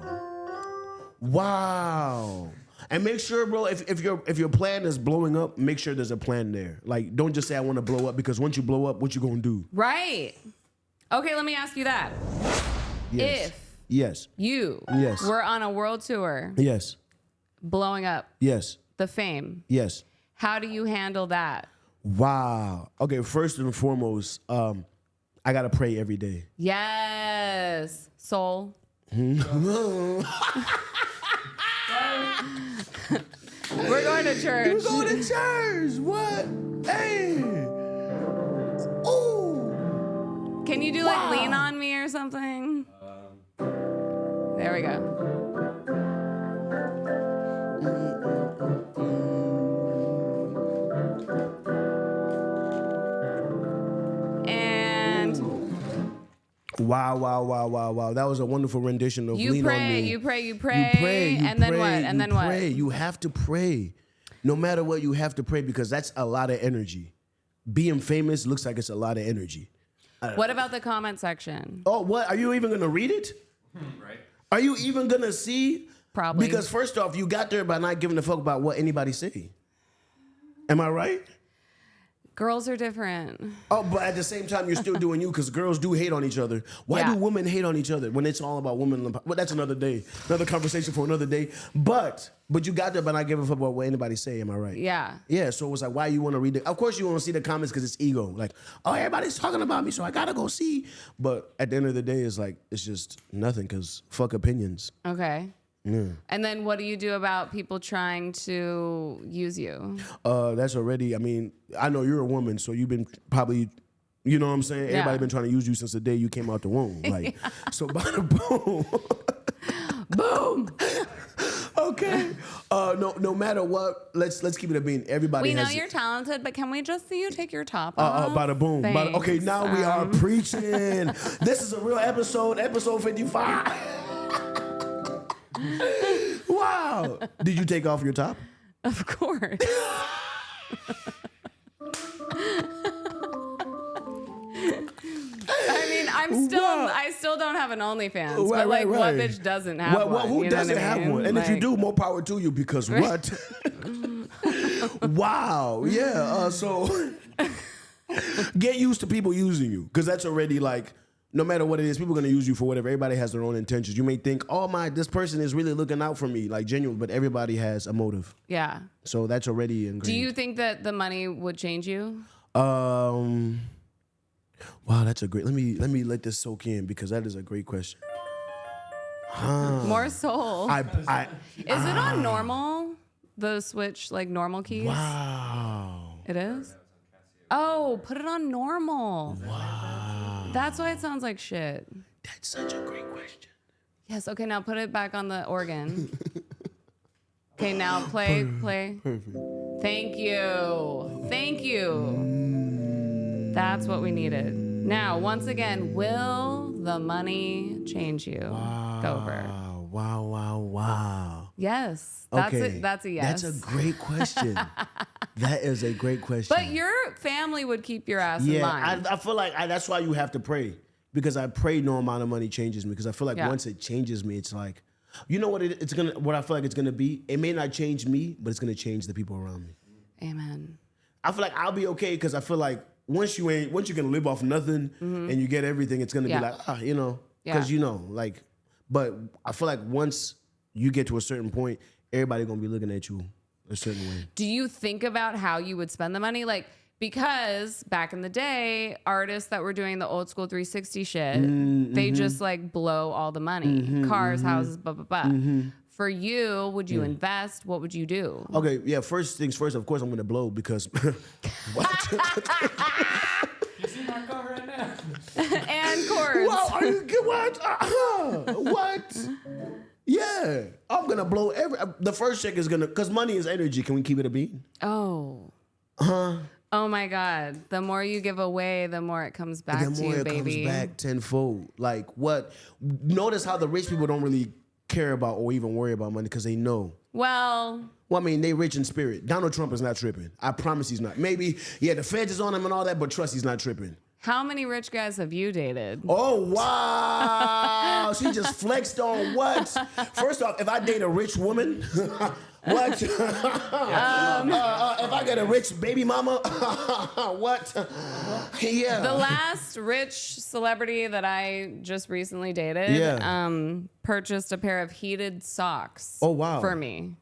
And make sure, bro, if your plan is blowing up, make sure there's a plan there. Like, don't just say I want to blow up, because once you blow up, what you gonna do? Right. Okay, let me ask you that. Yes. If you were on a world tour, blowing up, the fame, how do you handle that? Wow. Okay, first and foremost, I gotta pray every day. Yes. Soul. We're going to church. We're going to church. What? Hey. Ooh. Can you do like Lean On Me or something? There we go. Wow. That was a wonderful rendition of Lean On Me. You pray. And then what? And then what? You have to pray. No matter what, you have to pray, because that's a lot of energy. Being famous looks like it's a lot of energy. What about the comment section? Oh, what? Are you even going to read it? Right. Are you even going to see? Probably. Because first off, you got there by not giving a fuck about what anybody say. Am I right? Girls are different. Oh, but at the same time, you're still doing you, because girls do hate on each other. Why do women hate on each other when it's all about women? Well, that's another day, another conversation for another day. But you got there by not giving a fuck about what anybody say. Am I right? Yeah. Yeah. So it was like, why you want to read it? Of course, you want to see the comments because it's ego. Like, oh, everybody's talking about me, so I gotta go see. But at the end of the day, it's like, it's just nothing, because fuck opinions. Okay. Yeah. And then what do you do about people trying to use you? That's already, I mean, I know you're a woman, so you've been probably, you know what I'm saying? Yeah. Everybody been trying to use you since the day you came out the womb. Like, so bada boom. Boom. Okay. No matter what, let's keep it a bean. Everybody We know has you're talented, but can we just see you take your top off? Bada boom. Thanks. Okay, now we are preaching. This is a real episode 55. Wow. Did you take off your top? Of course. I mean, I still don't have an OnlyFans, but like, what bitch doesn't have one? Who doesn't have one? And like, if you do, more power to you, because what? Wow. Yeah. So get used to people using you, because that's already like, no matter what it is, people are going to use you for whatever. Everybody has their own intentions. You may think, oh this person is really looking out for me, like genuine, but everybody has a motive. Yeah. So that's already ingrained. Do you think that the money would change you? Wow, that's a great. Let me let this soak in because that is a great question. More soul. I Is it on normal? The switch, like normal keys? wow. It is? Oh, put it on normal. Wow. That's why it sounds like shit. That's such a great question. Yes, okay, now put it back on the organ. Okay, now play. Perfect. Thank you. That's what we needed. Now, once again, will the money change you? Gover. Wow. Yes. Okay. That's a yes. That's a great question. That is a great question. But your family would keep your ass in line. I feel like that's why you have to pray. Because I pray no amount of money changes me. Because I feel like once it changes me, it's like, you know what what I feel like it's gonna be? It may not change me, but it's gonna change the people around me. Amen. I feel like I'll be okay because I feel like once you can live off nothing and you get everything, it's gonna be like, because but I feel like once you get to a certain point, everybody gonna be looking at you a certain way. Do you think about how you would spend the money? Like, because back in the day, artists that were doing the old school 360 shit, they just like blow all the money. Cars, houses, blah, blah, blah. For you, would you invest? What would you do? Okay, yeah, first things first, of course I'm gonna blow because what? You see my car right now? And chords. Wow, are you what? What? Yeah, I'm gonna blow the first check is gonna, because money is energy. Can we keep it a beat? Oh. Oh my God. The more you give away, the more it comes back to you, baby. The more it comes back tenfold. Like what? Notice how the rich people don't really care about or even worry about money because they know. Well, I mean, they rich in spirit. Donald Trump is not tripping. I promise he's not. Maybe, the feds is on him and all that, but trust he's not tripping. how many rich guys have you dated? Oh, wow. She just flexed on what? First off, if I date a rich woman, what? If I get a rich baby mama, what? Yeah. The last rich celebrity that I just recently dated purchased a pair of heated socks for me.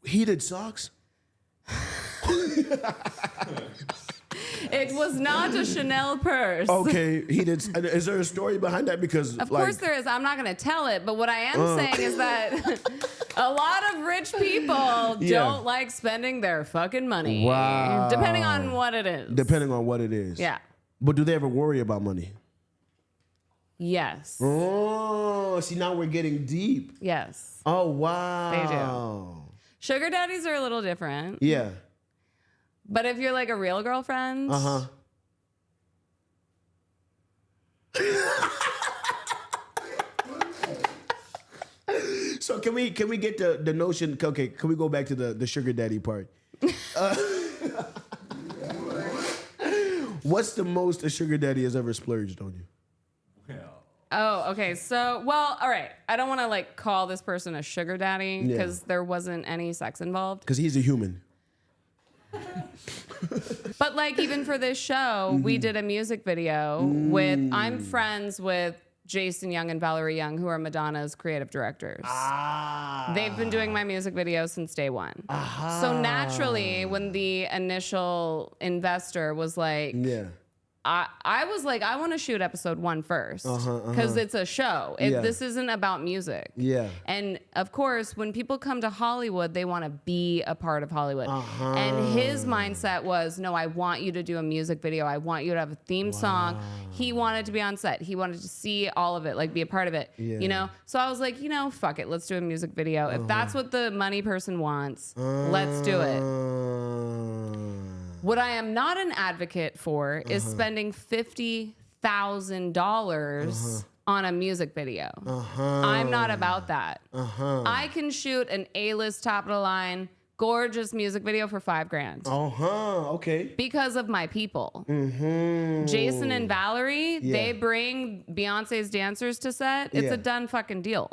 Heated socks? It was not a Chanel purse. Okay, heated. Is there a story behind that? Because of course there is. I'm not going to tell it, but what I am saying is that a lot of rich people don't like spending their fucking money. Wow. Depending on what it is. Yeah. But do they ever worry about money? Yes. Oh, see, now we're getting deep. Yes. Oh, wow. They do. Sugar daddies are a little different. Yeah. But if you're like a real girlfriend. So can we get the notion? Okay, can we go back to the sugar daddy part? What's the most a sugar daddy has ever splurged on you? Oh, okay. So, well, all right. I don't want to like call this person a sugar daddy because there wasn't any sex involved. Because he's a human. But like even for this show, we did a music video I'm friends with Jason Young and Valerie Young, who are Madonna's creative directors. They've been doing my music video since day one. So naturally, when the initial investor was like, I was like, I want to shoot episode 1 first because it's a show. This isn't about music. Yeah. And of course, when people come to Hollywood, they want to be a part of Hollywood. And his mindset was, no, I want you to do a music video. I want you to have a theme song. He wanted to be on set. He wanted to see all of it, like be a part of it, you know? So I was like, fuck it. Let's do a music video. If that's what the money person wants, let's do it. What I am not an advocate for is spending $50,000 on a music video. I'm not about that. I can shoot an A-list, top of the line, gorgeous music video for $5,000. Okay. Because of my people. Jason and Valerie, they bring Beyonce's dancers to set. It's a done fucking deal.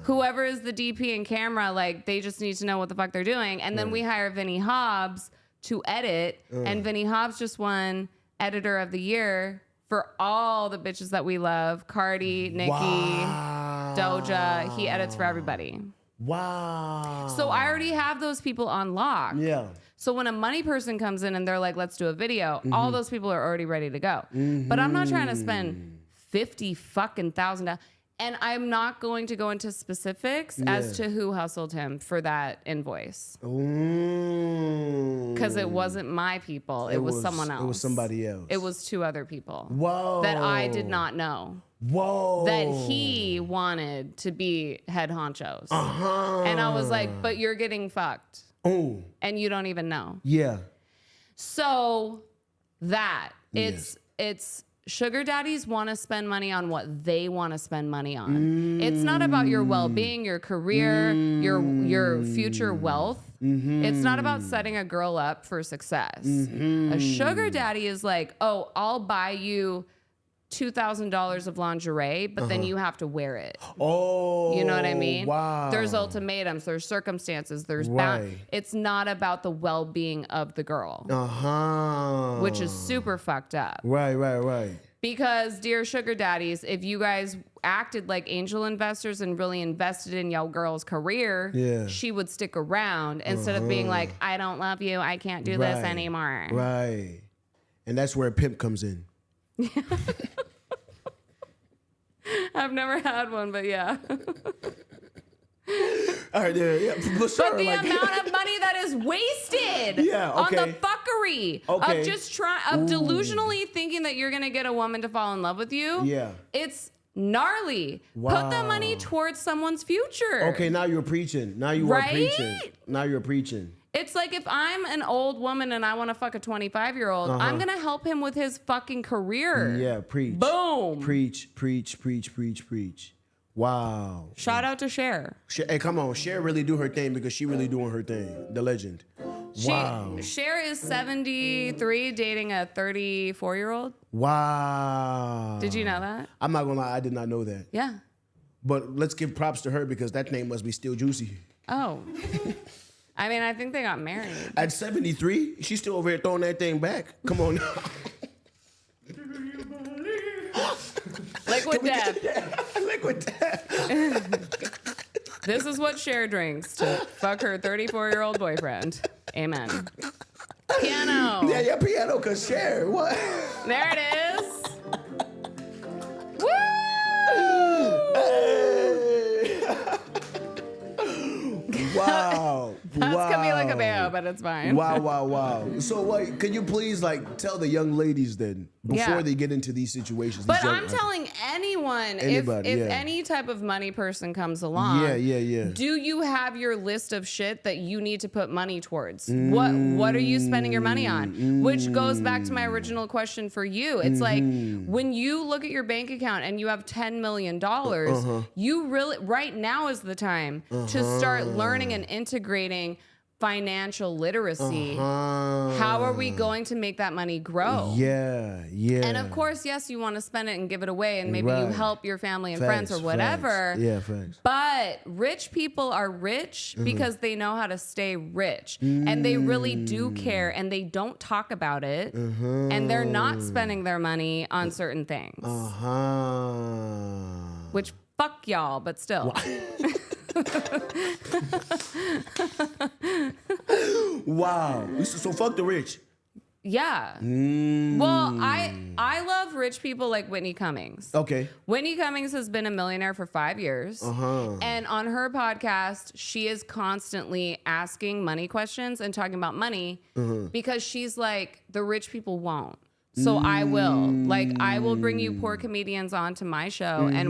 Whoever is the DP and camera, like, they just need to know what the fuck they're doing. And then we hire Vinny Hobbs to edit, and Vinny Hobbs just won Editor of the Year for all the bitches that we love. Cardi, Nicki, Doja. He edits for everybody. Wow. So I already have those people on lock. Yeah. So when a money person comes in and they're like, let's do a video, all those people are already ready to go. But I'm not trying to spend $50,000. And I'm not going to go into specifics as to who hustled him for that invoice. Because it wasn't my people. It was someone else. It was somebody else. It was 2 other people. Whoa. That I did not know. Whoa. That he wanted to be head honchos. And I was like, but you're getting fucked. Oh. And you don't even know. Yeah. So it's sugar daddies want to spend money on what they want to spend money on. It's not about your well-being, your career, your future wealth. It's not about setting a girl up for success. A sugar daddy is like, oh, I'll buy you $2,000 of lingerie, but then you have to wear it. Oh, you know what I mean? Wow. There's ultimatums, there's circumstances, there's it's not about the well-being of the girl, which is super fucked up. Right. Because, dear sugar daddies, if you guys acted like angel investors and really invested in your girl's career, she would stick around instead of being like, I don't love you, I can't do this anymore. Right. And that's where a pimp comes in. I've never had one, but yeah. All right, yeah, for sure. But the amount of money that is wasted on the fuckery of just of delusionally thinking that you're gonna get a woman to fall in love with you. It's gnarly. Put the money towards someone's future. Okay, now you're preaching. Now you are preaching. Now you're preaching. It's like if I'm an old woman and I want to fuck a 25-year-old, I'm going to help him with his fucking career. Yeah, preach. Boom. Preach. Wow. Shout out to Cher. Hey, come on. Cher really do her thing because she really doing her thing. The legend. Wow. Cher is 73 dating a 34-year-old. Wow. Did you know that? I'm not going to lie. I did not know that. Yeah. But let's give props to her because that name must be still juicy. Oh. I mean, I think they got married. At 73, she's still over here throwing that thing back. Come on now. Liquid death. Liquid death. This is what Cher drinks to fuck her 34-year-old boyfriend. Amen. Piano. Yeah, piano, because Cher, what? There it is. Woo! Wow. That's Camila Cabello, but it's fine. Wow. So, what? Can you please tell the young ladies then before they get into these situations? But I'm telling anyone, if any type of money person comes along, do you have your list of shit that you need to put money towards? What are you spending your money on? Which goes back to my original question for you. It's like when you look at your bank account and you have $10 million, you really right now is the time to start learning and integrating financial literacy. How are we going to make that money grow? Yeah. And of course, yes, you want to spend it and give it away, and maybe you help your family and friends or whatever. Yeah, thanks. But rich people are rich because they know how to stay rich, and they really do care, and they don't talk about it, and they're not spending their money on certain things. Which fuck y'all, but still. Wow. So fuck the rich. Yeah. Well, I love rich people like Whitney Cummings. Okay. Whitney Cummings has been a millionaire for 5 years. And on her podcast, she is constantly asking money questions and talking about money because she's like, the rich people won't. So I will. I will bring you poor comedians onto my show and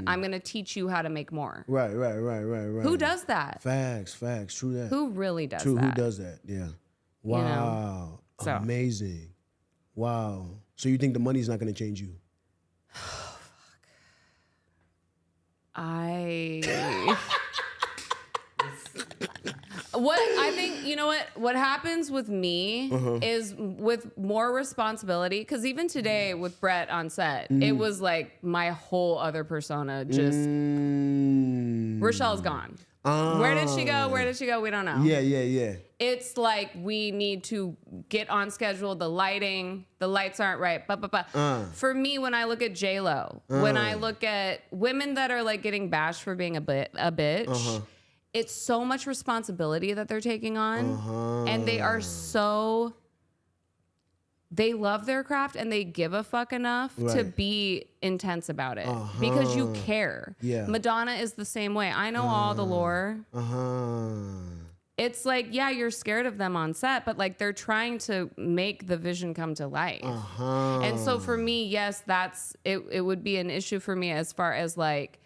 I'm gonna teach you how to make more. Right. Who does that? Facts. True that. Who really does that? Who does that? Yeah. Wow. You know? So. Amazing. Wow. So you think the money's not gonna change you? What I think, you know what happens with me is with more responsibility, because even today with Brett on set, it was like my whole other persona just, Rochelle's gone. Where did she go? We don't know. Yeah. It's like we need to get on schedule. The lights aren't right. For me, when I look at J-Lo, when I look at women that are like getting bashed for being a bitch, it's so much responsibility that they're taking on, and they are so. They love their craft and they give a fuck enough to be intense about it because you care. Yeah. Madonna is the same way. I know all the lore. It's like, yeah, you're scared of them on set, but like they're trying to make the vision come to life. And so for me, yes, it would be an issue for me as far as like,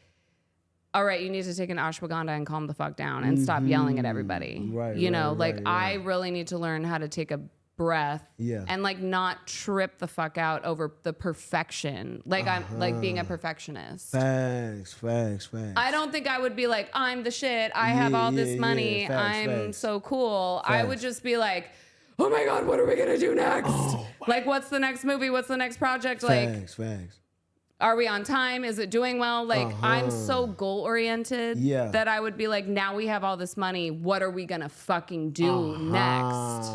all right, you need to take an ashwagandha and calm the fuck down and stop yelling at everybody. Right, you know, right, like right. I really need to learn how to take a breath and like not trip the fuck out over the perfection. Like I'm like being a perfectionist. Facts. I don't think I would be like, I'm the shit. I have all this money. I'm so cool. I would just be like, oh my God, what are we gonna do next? Like, what's the next movie? What's the next project? Like, Facts. are we on time? Is it doing well? Like, I'm so goal oriented that I would be like, now we have all this money. What are we gonna fucking do next?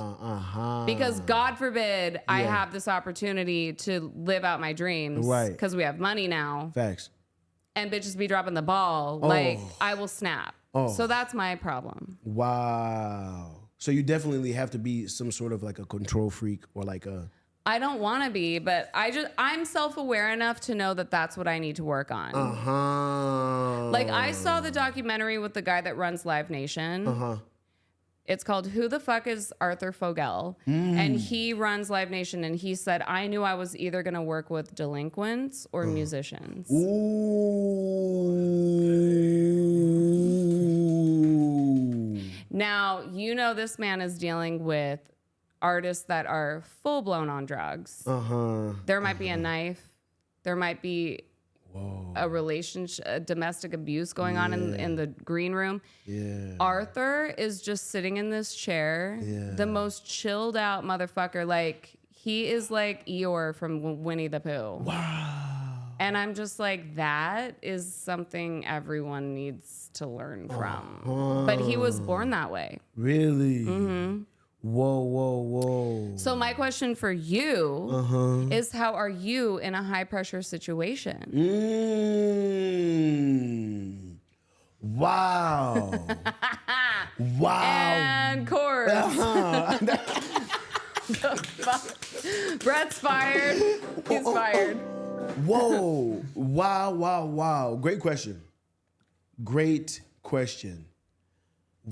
Because God forbid I have this opportunity to live out my dreams. Right. Because we have money now. Facts. And bitches be dropping the ball. Like, I will snap. So that's my problem. Wow. So you definitely have to be some sort of like a control freak or like a... I don't want to be, but I'm self-aware enough to know that that's what I need to work on. Like I saw the documentary with the guy that runs Live Nation. It's called Who the Fuck is Arthur Fogel? And he runs Live Nation, and he said, I knew I was either going to work with delinquents or musicians. Now, you know this man is dealing with artists that are full-blown on drugs. There might be a knife. There might be a relationship, a domestic abuse going on in the green room. Arthur is just sitting in this chair, the most chilled out motherfucker. Like, he is like Eeyore from Winnie the Pooh. And I'm just like, that is something everyone needs to learn from. But he was born that way. Really? Whoa. So my question for you is, how are you in a high pressure situation? Wow. And chorus. Brett's fired. He's fired. Whoa. Wow. Great question.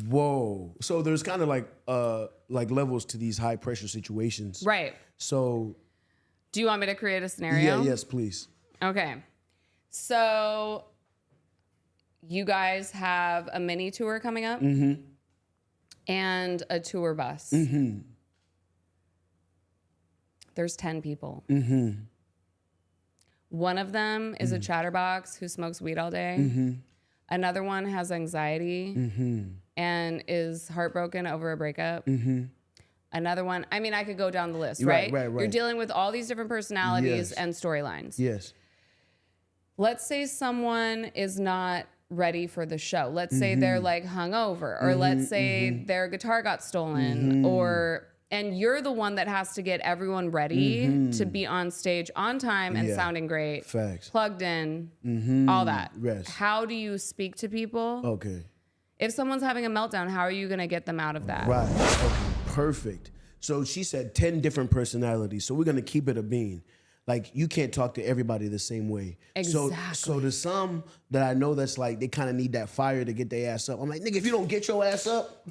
Whoa. So there's kind of like levels to these high pressure situations. Right. So do you want me to create a scenario? Yes, please. Okay. So you guys have a mini tour coming up and a tour bus. There's 10 people. One of them is a chatterbox who smokes weed all day. Another one has anxiety and is heartbroken over a breakup. Another one, I mean, I could go down the list, right? Right. You're dealing with all these different personalities and storylines. Yes. Let's say someone is not ready for the show. Let's say they're like hungover, or let's say their guitar got stolen, and you're the one that has to get everyone ready to be on stage on time and sounding great. Facts. Plugged in, all that. Yes. How do you speak to people? Okay. If someone's having a meltdown, how are you going to get them out of that? Right. Okay. Perfect. So she said 10 different personalities. So we're going to keep it a bean. Like, you can't talk to everybody the same way. Exactly. So there's some that I know that's like, they kind of need that fire to get their ass up. I'm like, nigga, if you don't get your ass up,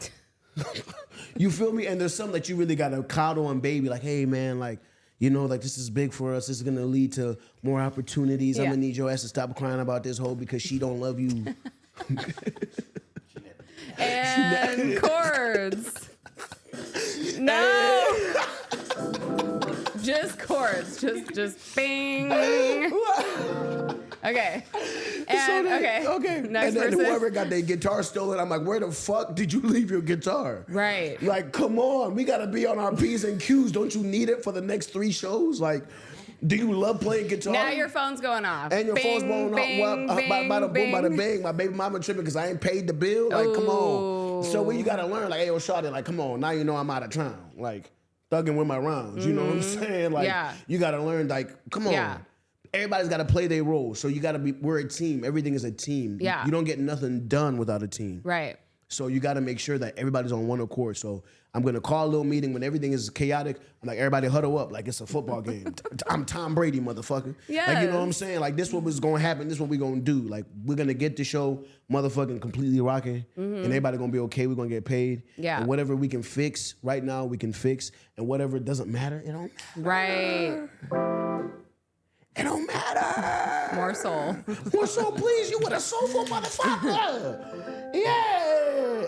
you feel me? And there's some that you really got to coddle and baby, like, hey, man, like, you know, like, this is big for us. This is going to lead to more opportunities. I'm going to need your ass to stop crying about this hoe because she don't love you. And chords. No. Just chords. Just bing. Okay. And Okay. Next and then person. whoever got their guitar stolen, I'm like, where the fuck did you leave your guitar? Right. Like, come on. We got to be on our P's and Q's. Don't you need it for the next 3 shows? Like, do you love playing guitar? Now your phone's going off. And your phone's blowing off. Bada boom, bada bang. My baby mama tripping because I ain't paid the bill. Like, come on. So you got to learn, like, hey, yo, shawty, like, come on. Now you know I'm out of town. Like, thugging with my rounds. You know what I'm saying? Like, you got to learn, like, come on. Yeah. Everybody's got to play their role. So you got to be, we're a team. Everything is a team. Yeah. You don't get nothing done without a team. Right. So you got to make sure that everybody's on one accord. So I'm going to call a little meeting when everything is chaotic. I'm like, everybody huddle up like it's a football game. I'm Tom Brady, motherfucker. Yes. Like, you know what I'm saying? Like, this what was going to happen. This what we going to do. Like, we're going to get the show motherfucking completely rocking. And everybody going to be okay. We're going to get paid. Yeah. And whatever we can fix right now, we can fix. And whatever doesn't matter, it don't matter. Right. It don't matter. More soul. More soul, please. You with a soulful motherfucker. Yeah.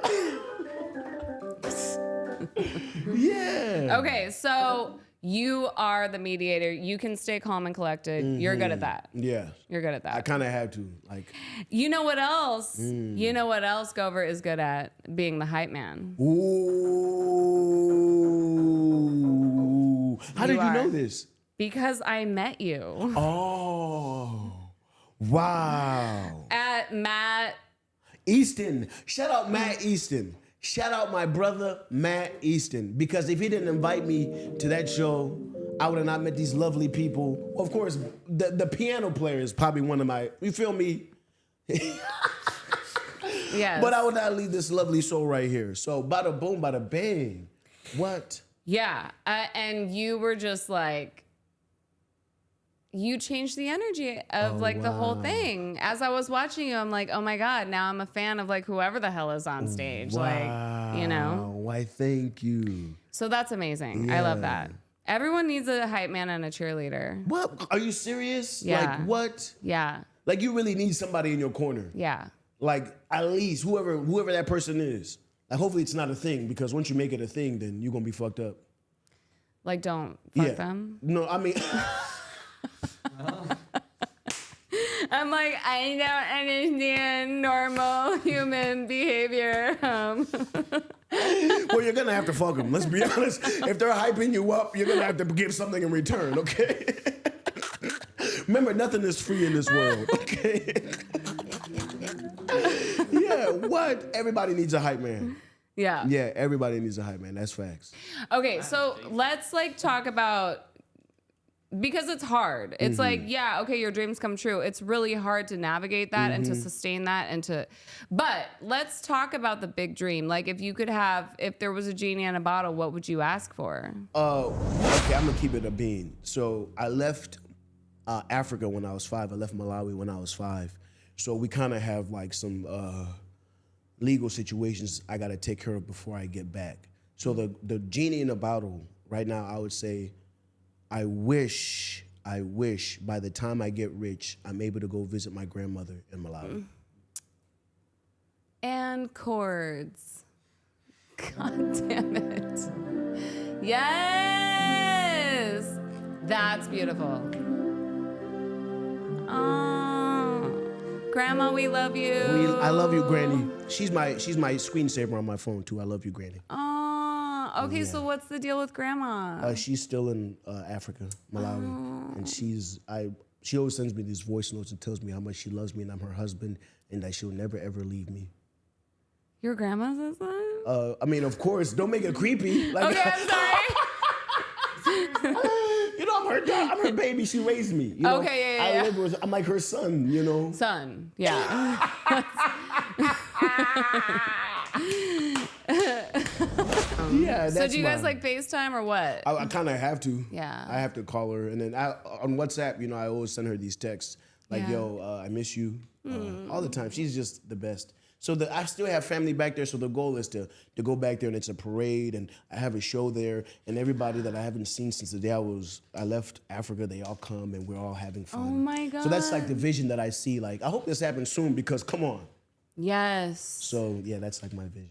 Yeah. Okay, so you are the mediator. You can stay calm and collected. You're good at that. Yeah. You're good at that. I kind of have to. Like. You know what else? You know what else Gover is good at? Being the hype man. Ooh. How did you know this? Because I met you. Oh. Wow. At Matt. Easton. Shout out Matt Easton. Shout out my brother, Matt Easton. Because if he didn't invite me to that show, I would have not met these lovely people. Of course, the piano player is probably one of my, you feel me? Yes. But I would not leave this lovely soul right here. So bada boom, bada bang. What? Yeah. And you were just like, you changed the energy of the whole thing. As I was watching you, I'm like, oh my God, now I'm a fan of like whoever the hell is on stage. Wow. Like, you know? Why, thank you. So that's amazing. I love that. Everyone needs a hype man and a cheerleader. What? Are you serious? Yeah. Like what? Yeah. Like you really need somebody in your corner. Yeah. Like at least whoever that person is. Like hopefully it's not a thing because once you make it a thing, then you're gonna be fucked up. Like don't fuck them. No, I mean I'm like, I don't understand normal human behavior. well, you're gonna have to fuck them. Let's be honest. If they're hyping you up, you're gonna have to give something in return, okay? Remember, nothing is free in this world, okay? Yeah, what? Everybody needs a hype man. Yeah. Yeah, everybody needs a hype man. That's facts. Okay, so let's like talk about, because it's hard. It's like, yeah, okay, your dreams come true. It's really hard to navigate that and to sustain that but let's talk about the big dream. Like if there was a genie in a bottle, what would you ask for? Okay, I'm gonna keep it a bean. So I left Africa when I was 5. I left Malawi when I was 5. So we kind of have like some legal situations I gotta take care of before I get back. So the genie in a bottle, right now I would say, I wish by the time I get rich, I'm able to go visit my grandmother in Malawi. And chords. God damn it. Yes! That's beautiful. Oh, Grandma, we love you. I love you, Granny. She's my screensaver on my phone too. I love you, Granny. Oh, okay. So what's the deal with Grandma? She's still in Africa, Malawi, and she always sends me these voice notes and tells me how much she loves me and I'm her husband and that she'll never ever leave me. Your grandma says that? I mean, of course, don't make it creepy. Like, Okay, I'm sorry. you know, I'm her baby. She raised me. You know? Okay, yeah. I live with. I'm like her son. You know. Son, yeah. Yeah. So do you guys like FaceTime or what? I kind of have to. Yeah. I have to call her, and then on WhatsApp, you know, I always send her these texts like, Yeah. "Yo, I miss you," all the time. She's just the best. So I still have family back there. So the goal is to go back there, and it's a parade, and I have a show there, and everybody that I haven't seen since the day I left Africa, they all come, and we're all having fun. Oh my God. So that's like the vision that I see. Like, I hope this happens soon because come on. Yes. So yeah, that's like my vision.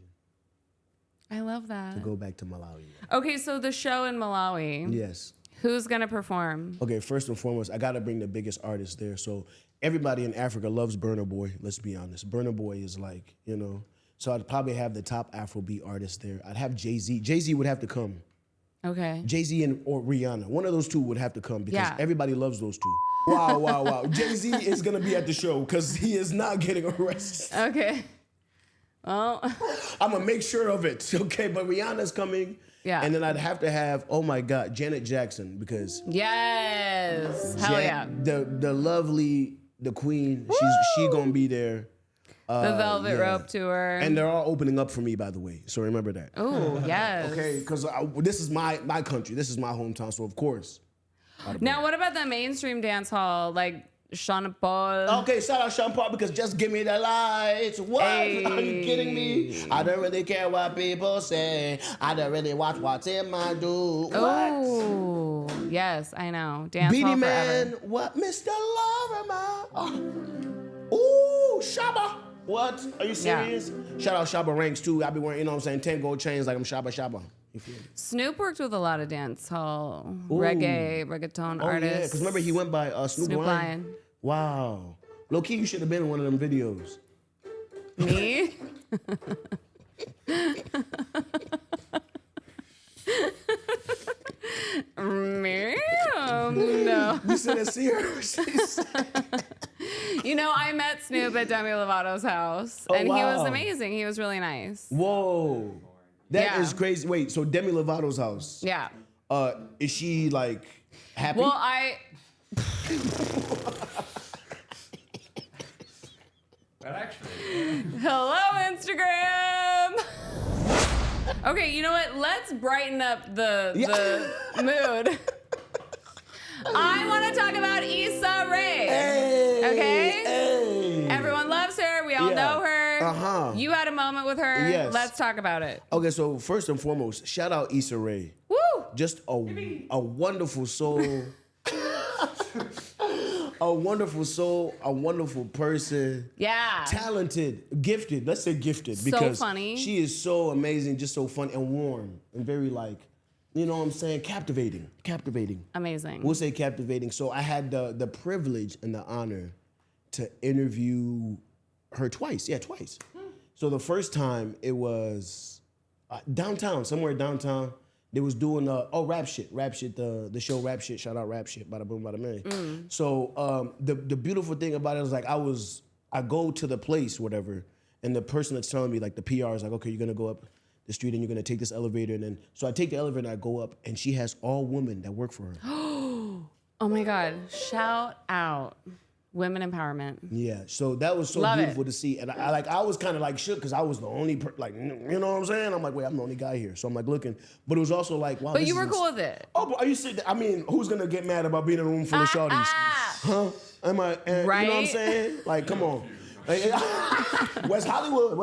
I love that. To go back to Malawi. Okay, so the show in Malawi. Yes. Who's gonna perform? Okay, first and foremost, I gotta bring the biggest artist there. So everybody in Africa loves Burna Boy, let's be honest. Burna Boy is like, you know, so I'd probably have the top Afrobeat artist there. I'd have Jay-Z. Jay-Z would have to come. Okay. Jay-Z or Rihanna. One of those two would have to come because Yeah. everybody loves those two. Wow. Jay-Z is gonna be at the show because he is not getting arrested. Okay. Well, I'm gonna make sure of it, okay? But Rihanna's coming. Yeah. And then I'd have to have, oh my God, Janet Jackson because yes. Hell yeah. The lovely, the queen, she gonna be there. The Velvet yeah. Rope tour. And they're all opening up for me, by the way. So remember that. Oh, yes. Okay, because this is my country. This is my hometown. So of course. Now, what about the mainstream dance hall, like Sean Paul? Okay, shout out Sean Paul because just give me the lights. What? Hey. Are you kidding me? I don't really care what people say. I don't really watch what's in my do. Oh, yes, I know. Dance Beanie hall Man, forever. what? Mr. Loverman. Oh. Ooh, Shabba. What? Are you serious? Shout out Shabba Ranks too. I be wearing, you know what I'm saying, 10 gold chains like I'm Shabba. You feel me? Snoop worked with a lot of dance hall, Ooh. reggaeton Oh, artists. yeah, because remember he went by Snoop Snoop Lion? Lion. Wow. Low key, you should have been in one of them videos. Me? Me? No. You said it serious. You know, I met Snoop at Demi Lovato's house, Oh, and he was wow. amazing. He was really nice. Whoa. That is Yeah. crazy. Wait, so Demi Lovato's house. Yeah. Is she like happy? Well, But actually, Hello, Instagram. Okay, you know what? Let's brighten up the mood. I want to talk about Issa Rae. Hey, Okay? Hey. Everyone loves her. We all Yeah. know her. Uh-huh. You had a moment with her. Yes. Let's talk about it. Okay, so first and foremost, shout out Issa Rae. Woo! Just a wonderful soul. A wonderful soul, a wonderful person. Yeah. Talented, gifted. Let's say gifted So because funny. she is so amazing, just so fun and warm and very like, you know what I'm saying, captivating. Amazing. We'll say captivating. So I had the privilege and the honor to interview her twice. Yeah, twice. So the first time it was downtown, somewhere downtown. They was doing rap shit, the show Rap Shit. Shout out Rap Shit, bada boom, bada bing. So the beautiful thing about it is like I go to the place, whatever, and the person that's telling me, like the PR is like, okay, you're gonna go up the street and you're gonna take this elevator, and then so I take the elevator and I go up, and she has all women that work for her. Oh my God. Shout out women empowerment. Yeah, so that was so Love beautiful it. to see, and I was kind of like shook because I was the only you know what I'm saying? I'm like, wait, I'm the only guy here, so I'm like looking, but it was also like, wow. But this you were is cool with it. Oh, but are you serious? I mean, who's gonna get mad about being in a room full of shorties? Huh? Am I? You know what I'm Right? saying? Like, come on. West Hollywood.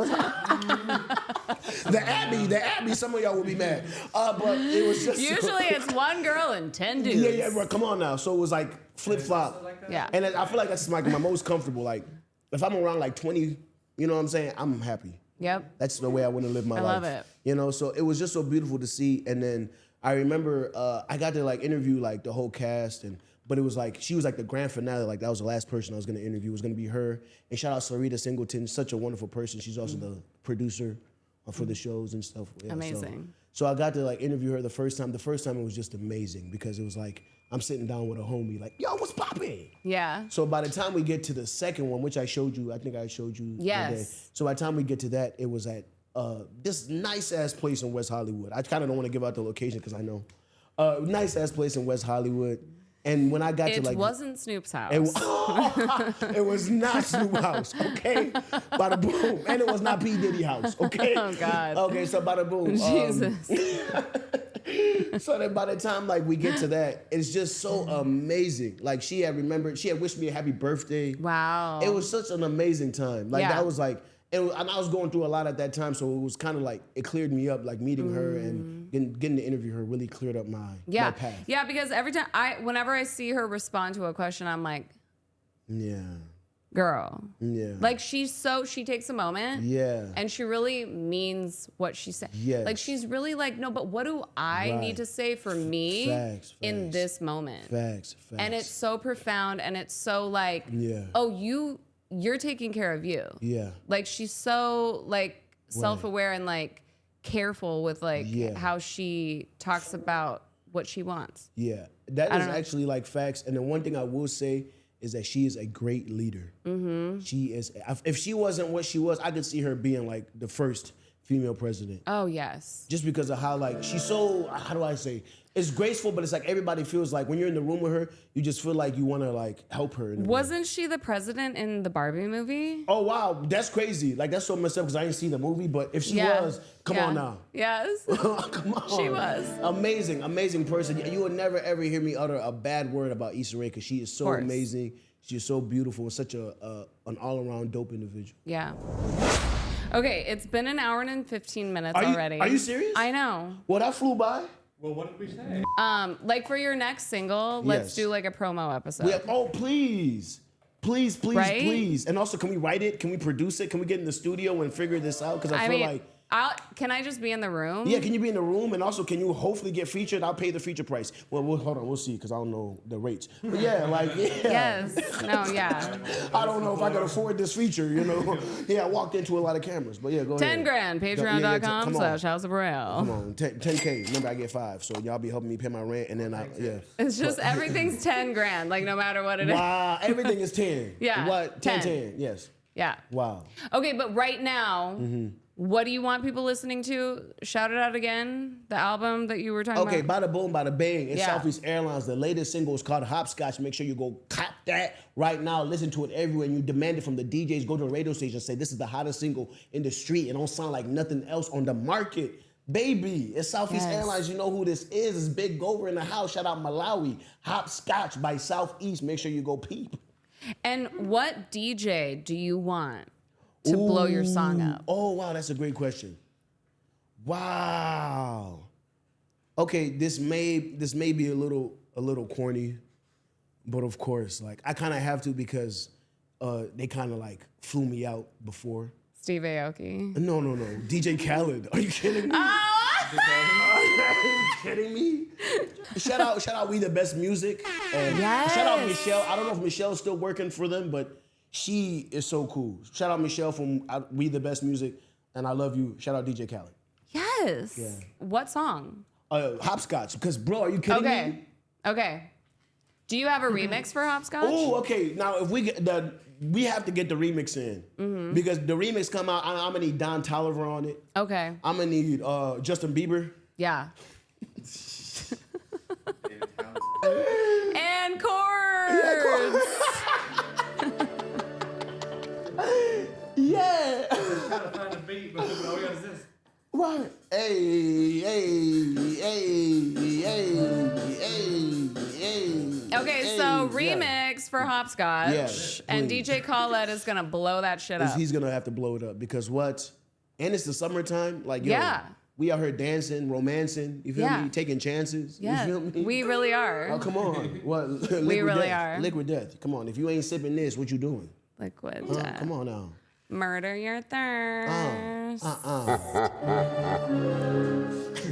The Abbey. Some of y'all will be mad, but it was just Usually it's one girl and 10 dudes. yeah. Bro, come on now. So it was like flip flop. Yeah. And I feel like that's like my most comfortable. Like, if I'm around like 20, you know what I'm saying? I'm happy. Yep. That's the way I want to live my life. love it. You know, so it was just so beautiful to see. And then I remember I got to like interview like the whole cast, but it was like she was like the grand finale. Like that was the last person I was gonna interview. It was gonna be her. And shout out Sarita Singleton, such a wonderful person. She's also the producer for the shows and stuff. Yeah, Amazing. So I got to like interview her the first time. The first time it was just amazing because it was like I'm sitting down with a homie, like, yo, what's poppin'? Yeah. So by the time we get to the second one, which I showed you, I think I showed you Yes. the day. So by the time we get to that, it was at this nice ass place in West Hollywood. I kind of don't want to give out the location because I know. Nice ass place in West Hollywood. And when I got to It like, wasn't Snoop's house. it was not Snoop house, okay? Bada boom, and it was not P Diddy house, okay? Oh, God. Okay, so bada boom. Jesus. So then by the time like we get to that, it's just so amazing. Like she had wished me a happy birthday. Wow. It was such an amazing time. Like Yeah. that was like, and I was going through a lot at that time, so it was kind of like it cleared me up. Like meeting her and getting to interview her really cleared up my path. Yeah, because every time whenever I see her respond to a question, I'm like, Yeah. girl. Yeah. Like she takes a moment. Yeah. And she really means what she said. Yes. Like she's really like, no, but what do I Right. need to say for me Facts, in facts. this moment? Facts. And it's so profound and it's so like, Yeah. oh, you're taking care of you. Yeah. Like she's so like self-aware and like careful with like Yeah. how she talks about what she wants. Yeah. That I is don't know. actually like facts. And the one thing I will say is that she is a great leader. Mm-hmm. She is. If she wasn't what she was, I could see her being like the first female president. Oh yes. Just because of how like she's so, how do I say, It's graceful, but it's like everybody feels like when you're in the room with her, you just feel like you want to like help her. Wasn't she the president in the Barbie movie? Oh wow, that's crazy. Like that's so messed up because I didn't see the movie, but if she was, come on now. Yes. Come on. She was. Amazing person. You will never ever hear me utter a bad word about Issa Rae because she is so amazing. She is so beautiful and such an all-around dope individual. Yeah. Okay, it's been an hour and 15 minutes already. Are you serious? I know. Well, that flew by. Well, what did we say? Like for your next single, let's do like a promo episode. Please. Please. And also, can we write it? Can we produce it? Can we get in the studio and figure this out? Because I feel like... can I just be in the room? Yeah, can you be in the room? And also, can you hopefully get featured? I'll pay the feature price. Well, hold on, we'll see, because I don't know the rates. But yeah, Yes. No, yeah. I don't know if I can afford this feature, you know? Yeah, I walked into a lot of cameras, but yeah, go ahead. 10 grand, patreon.com/House of Royale. Come on, 10K. Remember, I get 5, so y'all be helping me pay my rent, and then It's just everything's 10 grand, like no matter what it is. Wow, everything is 10. Yeah. What? 10, yes. Yeah. Wow. Okay, but right now, what do you want people listening to? Shout it out again. The album that you were talking about. Okay, Bada Boom, Bada Bang. It's Southeast Airlines. The latest single is called Hopscotch. Make sure you go cop that right now. Listen to it everywhere. And you demand it from the DJs. Go to a radio station and say, this is the hottest single in the street. It don't sound like nothing else on the market. Baby, it's Southeast Airlines. You know who this is. It's Big Gover in the house. Shout out Malawi. Hopscotch by Southeast. Make sure you go peep. And what DJ do you want to blow your song up? Oh, wow, that's a great question. Wow. Okay, this may be a little corny, but of course, like I kind of have to because they kind of like flew me out before. Steve Aoki. No. DJ Khaled. Are you kidding me? Oh! Are you kidding me? Shout out We the Best Music. And shout out Michelle. I don't know if Michelle's still working for them, but she is so cool. Shout out Michelle from We the Best Music, and I love you. Shout out DJ Khaled. Yes. Yeah. What song? Hopscotch. Because bro, are you kidding me? Okay. Do you have a remix for Hopscotch? Oh, okay. Now if we have to get the remix in because the remix come out. I'm gonna need Don Toliver on it. Okay. I'm gonna need Justin Bieber. Yeah. And chords. Yeah. I'm trying to find a beat, but all we got is this. What? Hey. Okay, so remix for Hopscotch. Yeah, and please. DJ Khaled is gonna blow that shit up. He's gonna have to blow it up because what? And it's the summertime. Like, yo, we out here dancing, romancing. You feel me? Taking chances. Yeah, You feel me? we really are. Oh, come on. What? We really are. Liquid death. Come on. If you ain't sipping this, what you doing? Liquid Huh? Come on now. Murder your thirst.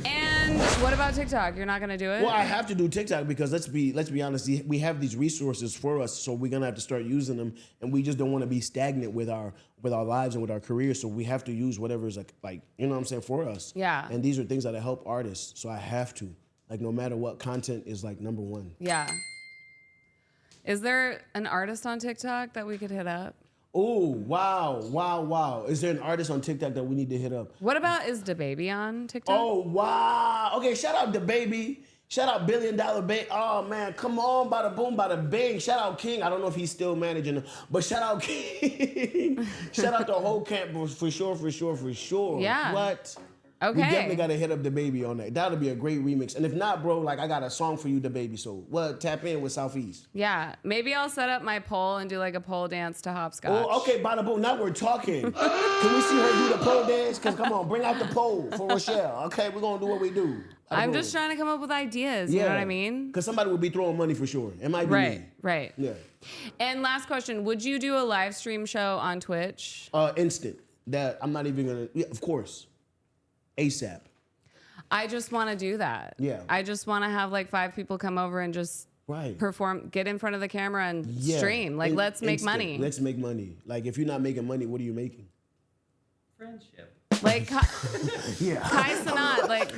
And what about TikTok? You're not gonna do it? Well, I have to do TikTok because let's be honest. We have these resources for us, so we're gonna have to start using them, and we just don't want to be stagnant with our lives and with our careers. So we have to use whatever is like you know what I'm saying, for us. Yeah. And these are things that help artists, so I have to. Like no matter what, content is like number one. Yeah. Is there an artist on TikTok that we could hit up? Oh, wow. Is there an artist on TikTok that we need to hit up? What about, is DaBaby on TikTok? Oh, wow. Okay, shout out DaBaby. Shout out $1 Billion Baby. Oh, man, come on, Bada Boom, Bada Bang. Shout out King. I don't know if he's still managing, but shout out King. Shout out the whole camp for sure. Yeah. What? Okay. We definitely got to hit up DaBaby on that. That'll be a great remix. And if not, bro, like I got a song for you, DaBaby. So tap in with Southeast. Yeah. Maybe I'll set up my pole and do like a pole dance to Hopscotch. Oh, okay, Bada Boom. Now we're talking. Can we see her do the pole dance? Because come on, bring out the pole for Rochelle. Okay, we're going to do what we do. I'm just trying to come up with ideas. You know what I mean? Because somebody will be throwing money for sure. It might be me. Right. Yeah. And last question, would you do a live stream show on Twitch? Instant. That I'm not even going to, yeah, of course. ASAP. I just want to do that. Yeah. I just want to have like 5 people come over and just perform, get in front of the camera and stream. Like, let's make money. Let's make money. Like, if you're not making money, what are you making? Friendship. Like, Kai Cenat. Like,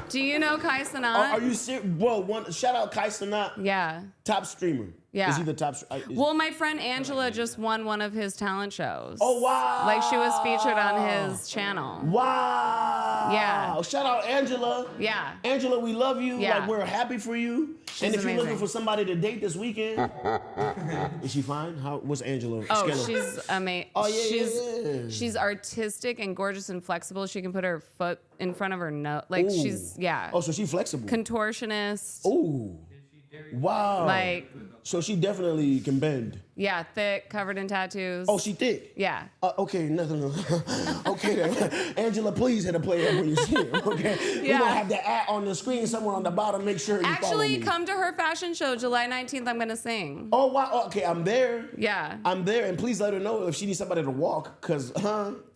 do you know Kai Cenat? Are you serious? Bro, shout out Kai Cenat. Yeah. Top streamer. Yeah. Is he the top? Well, my friend Angela just won one of his talent shows. Oh, wow. Like she was featured on his channel. Wow. Yeah. Shout out Angela. Yeah. Angela, we love you. Yeah. Like, we're happy for you. And if you're amazing. looking for somebody to date this weekend, is she fine? What's Angela? Oh, Skinner? she's amazing. Oh, yeah. She's artistic and gorgeous and flexible. She can put her foot in front of her nose. Like Ooh. she's, yeah. Oh, so she's flexible. Contortionist. Ooh. Wow. Like, so she definitely can bend. yeah, thick, covered in tattoos. Oh, she thick? Yeah. Okay, nothing. Okay then. Angela, please hit a play up when you see him, okay? Yeah. We're gonna have the ad on the screen somewhere on the bottom. Make sure you follow Actually, me. come to her fashion show, July 19th. I'm gonna sing. Oh, wow. Okay, I'm there. Yeah. I'm there, and please let her know if she needs somebody to walk, because,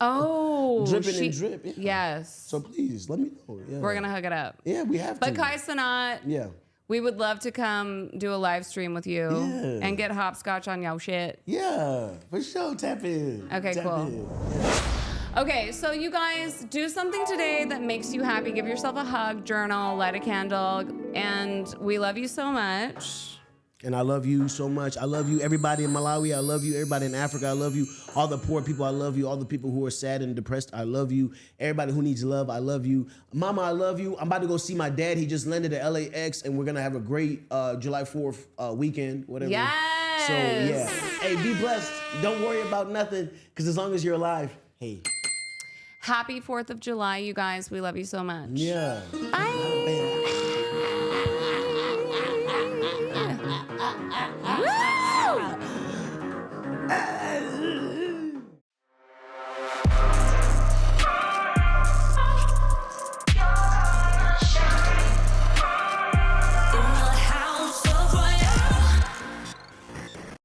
Oh. dripping and drip. Yeah. Yes. So please, let me know. Yeah. We're gonna hook it up. Yeah, we have But to. Kai Sanat, Yeah. we would love to come do a live stream with you Yeah. and get hopscotch on your shit. Yeah, for sure. Tap in. Okay, Tap cool. in. Okay, so you guys do something today that makes you happy. Give yourself a hug, journal, light a candle, and we love you so much. And I love you so much. I love you, everybody in Malawi. I love you, everybody in Africa. I love you, all the poor people. I love you, all the people who are sad and depressed. I love you, everybody who needs love. I love you, Mama. I love you. I'm about to go see my dad. He just landed at LAX, and we're gonna have a great July 4th weekend, whatever. Yes. So yeah. Hey, be blessed. Don't worry about nothing, because as long as you're alive, hey. Happy 4th of July, you guys. We love you so much. Yeah. Bye.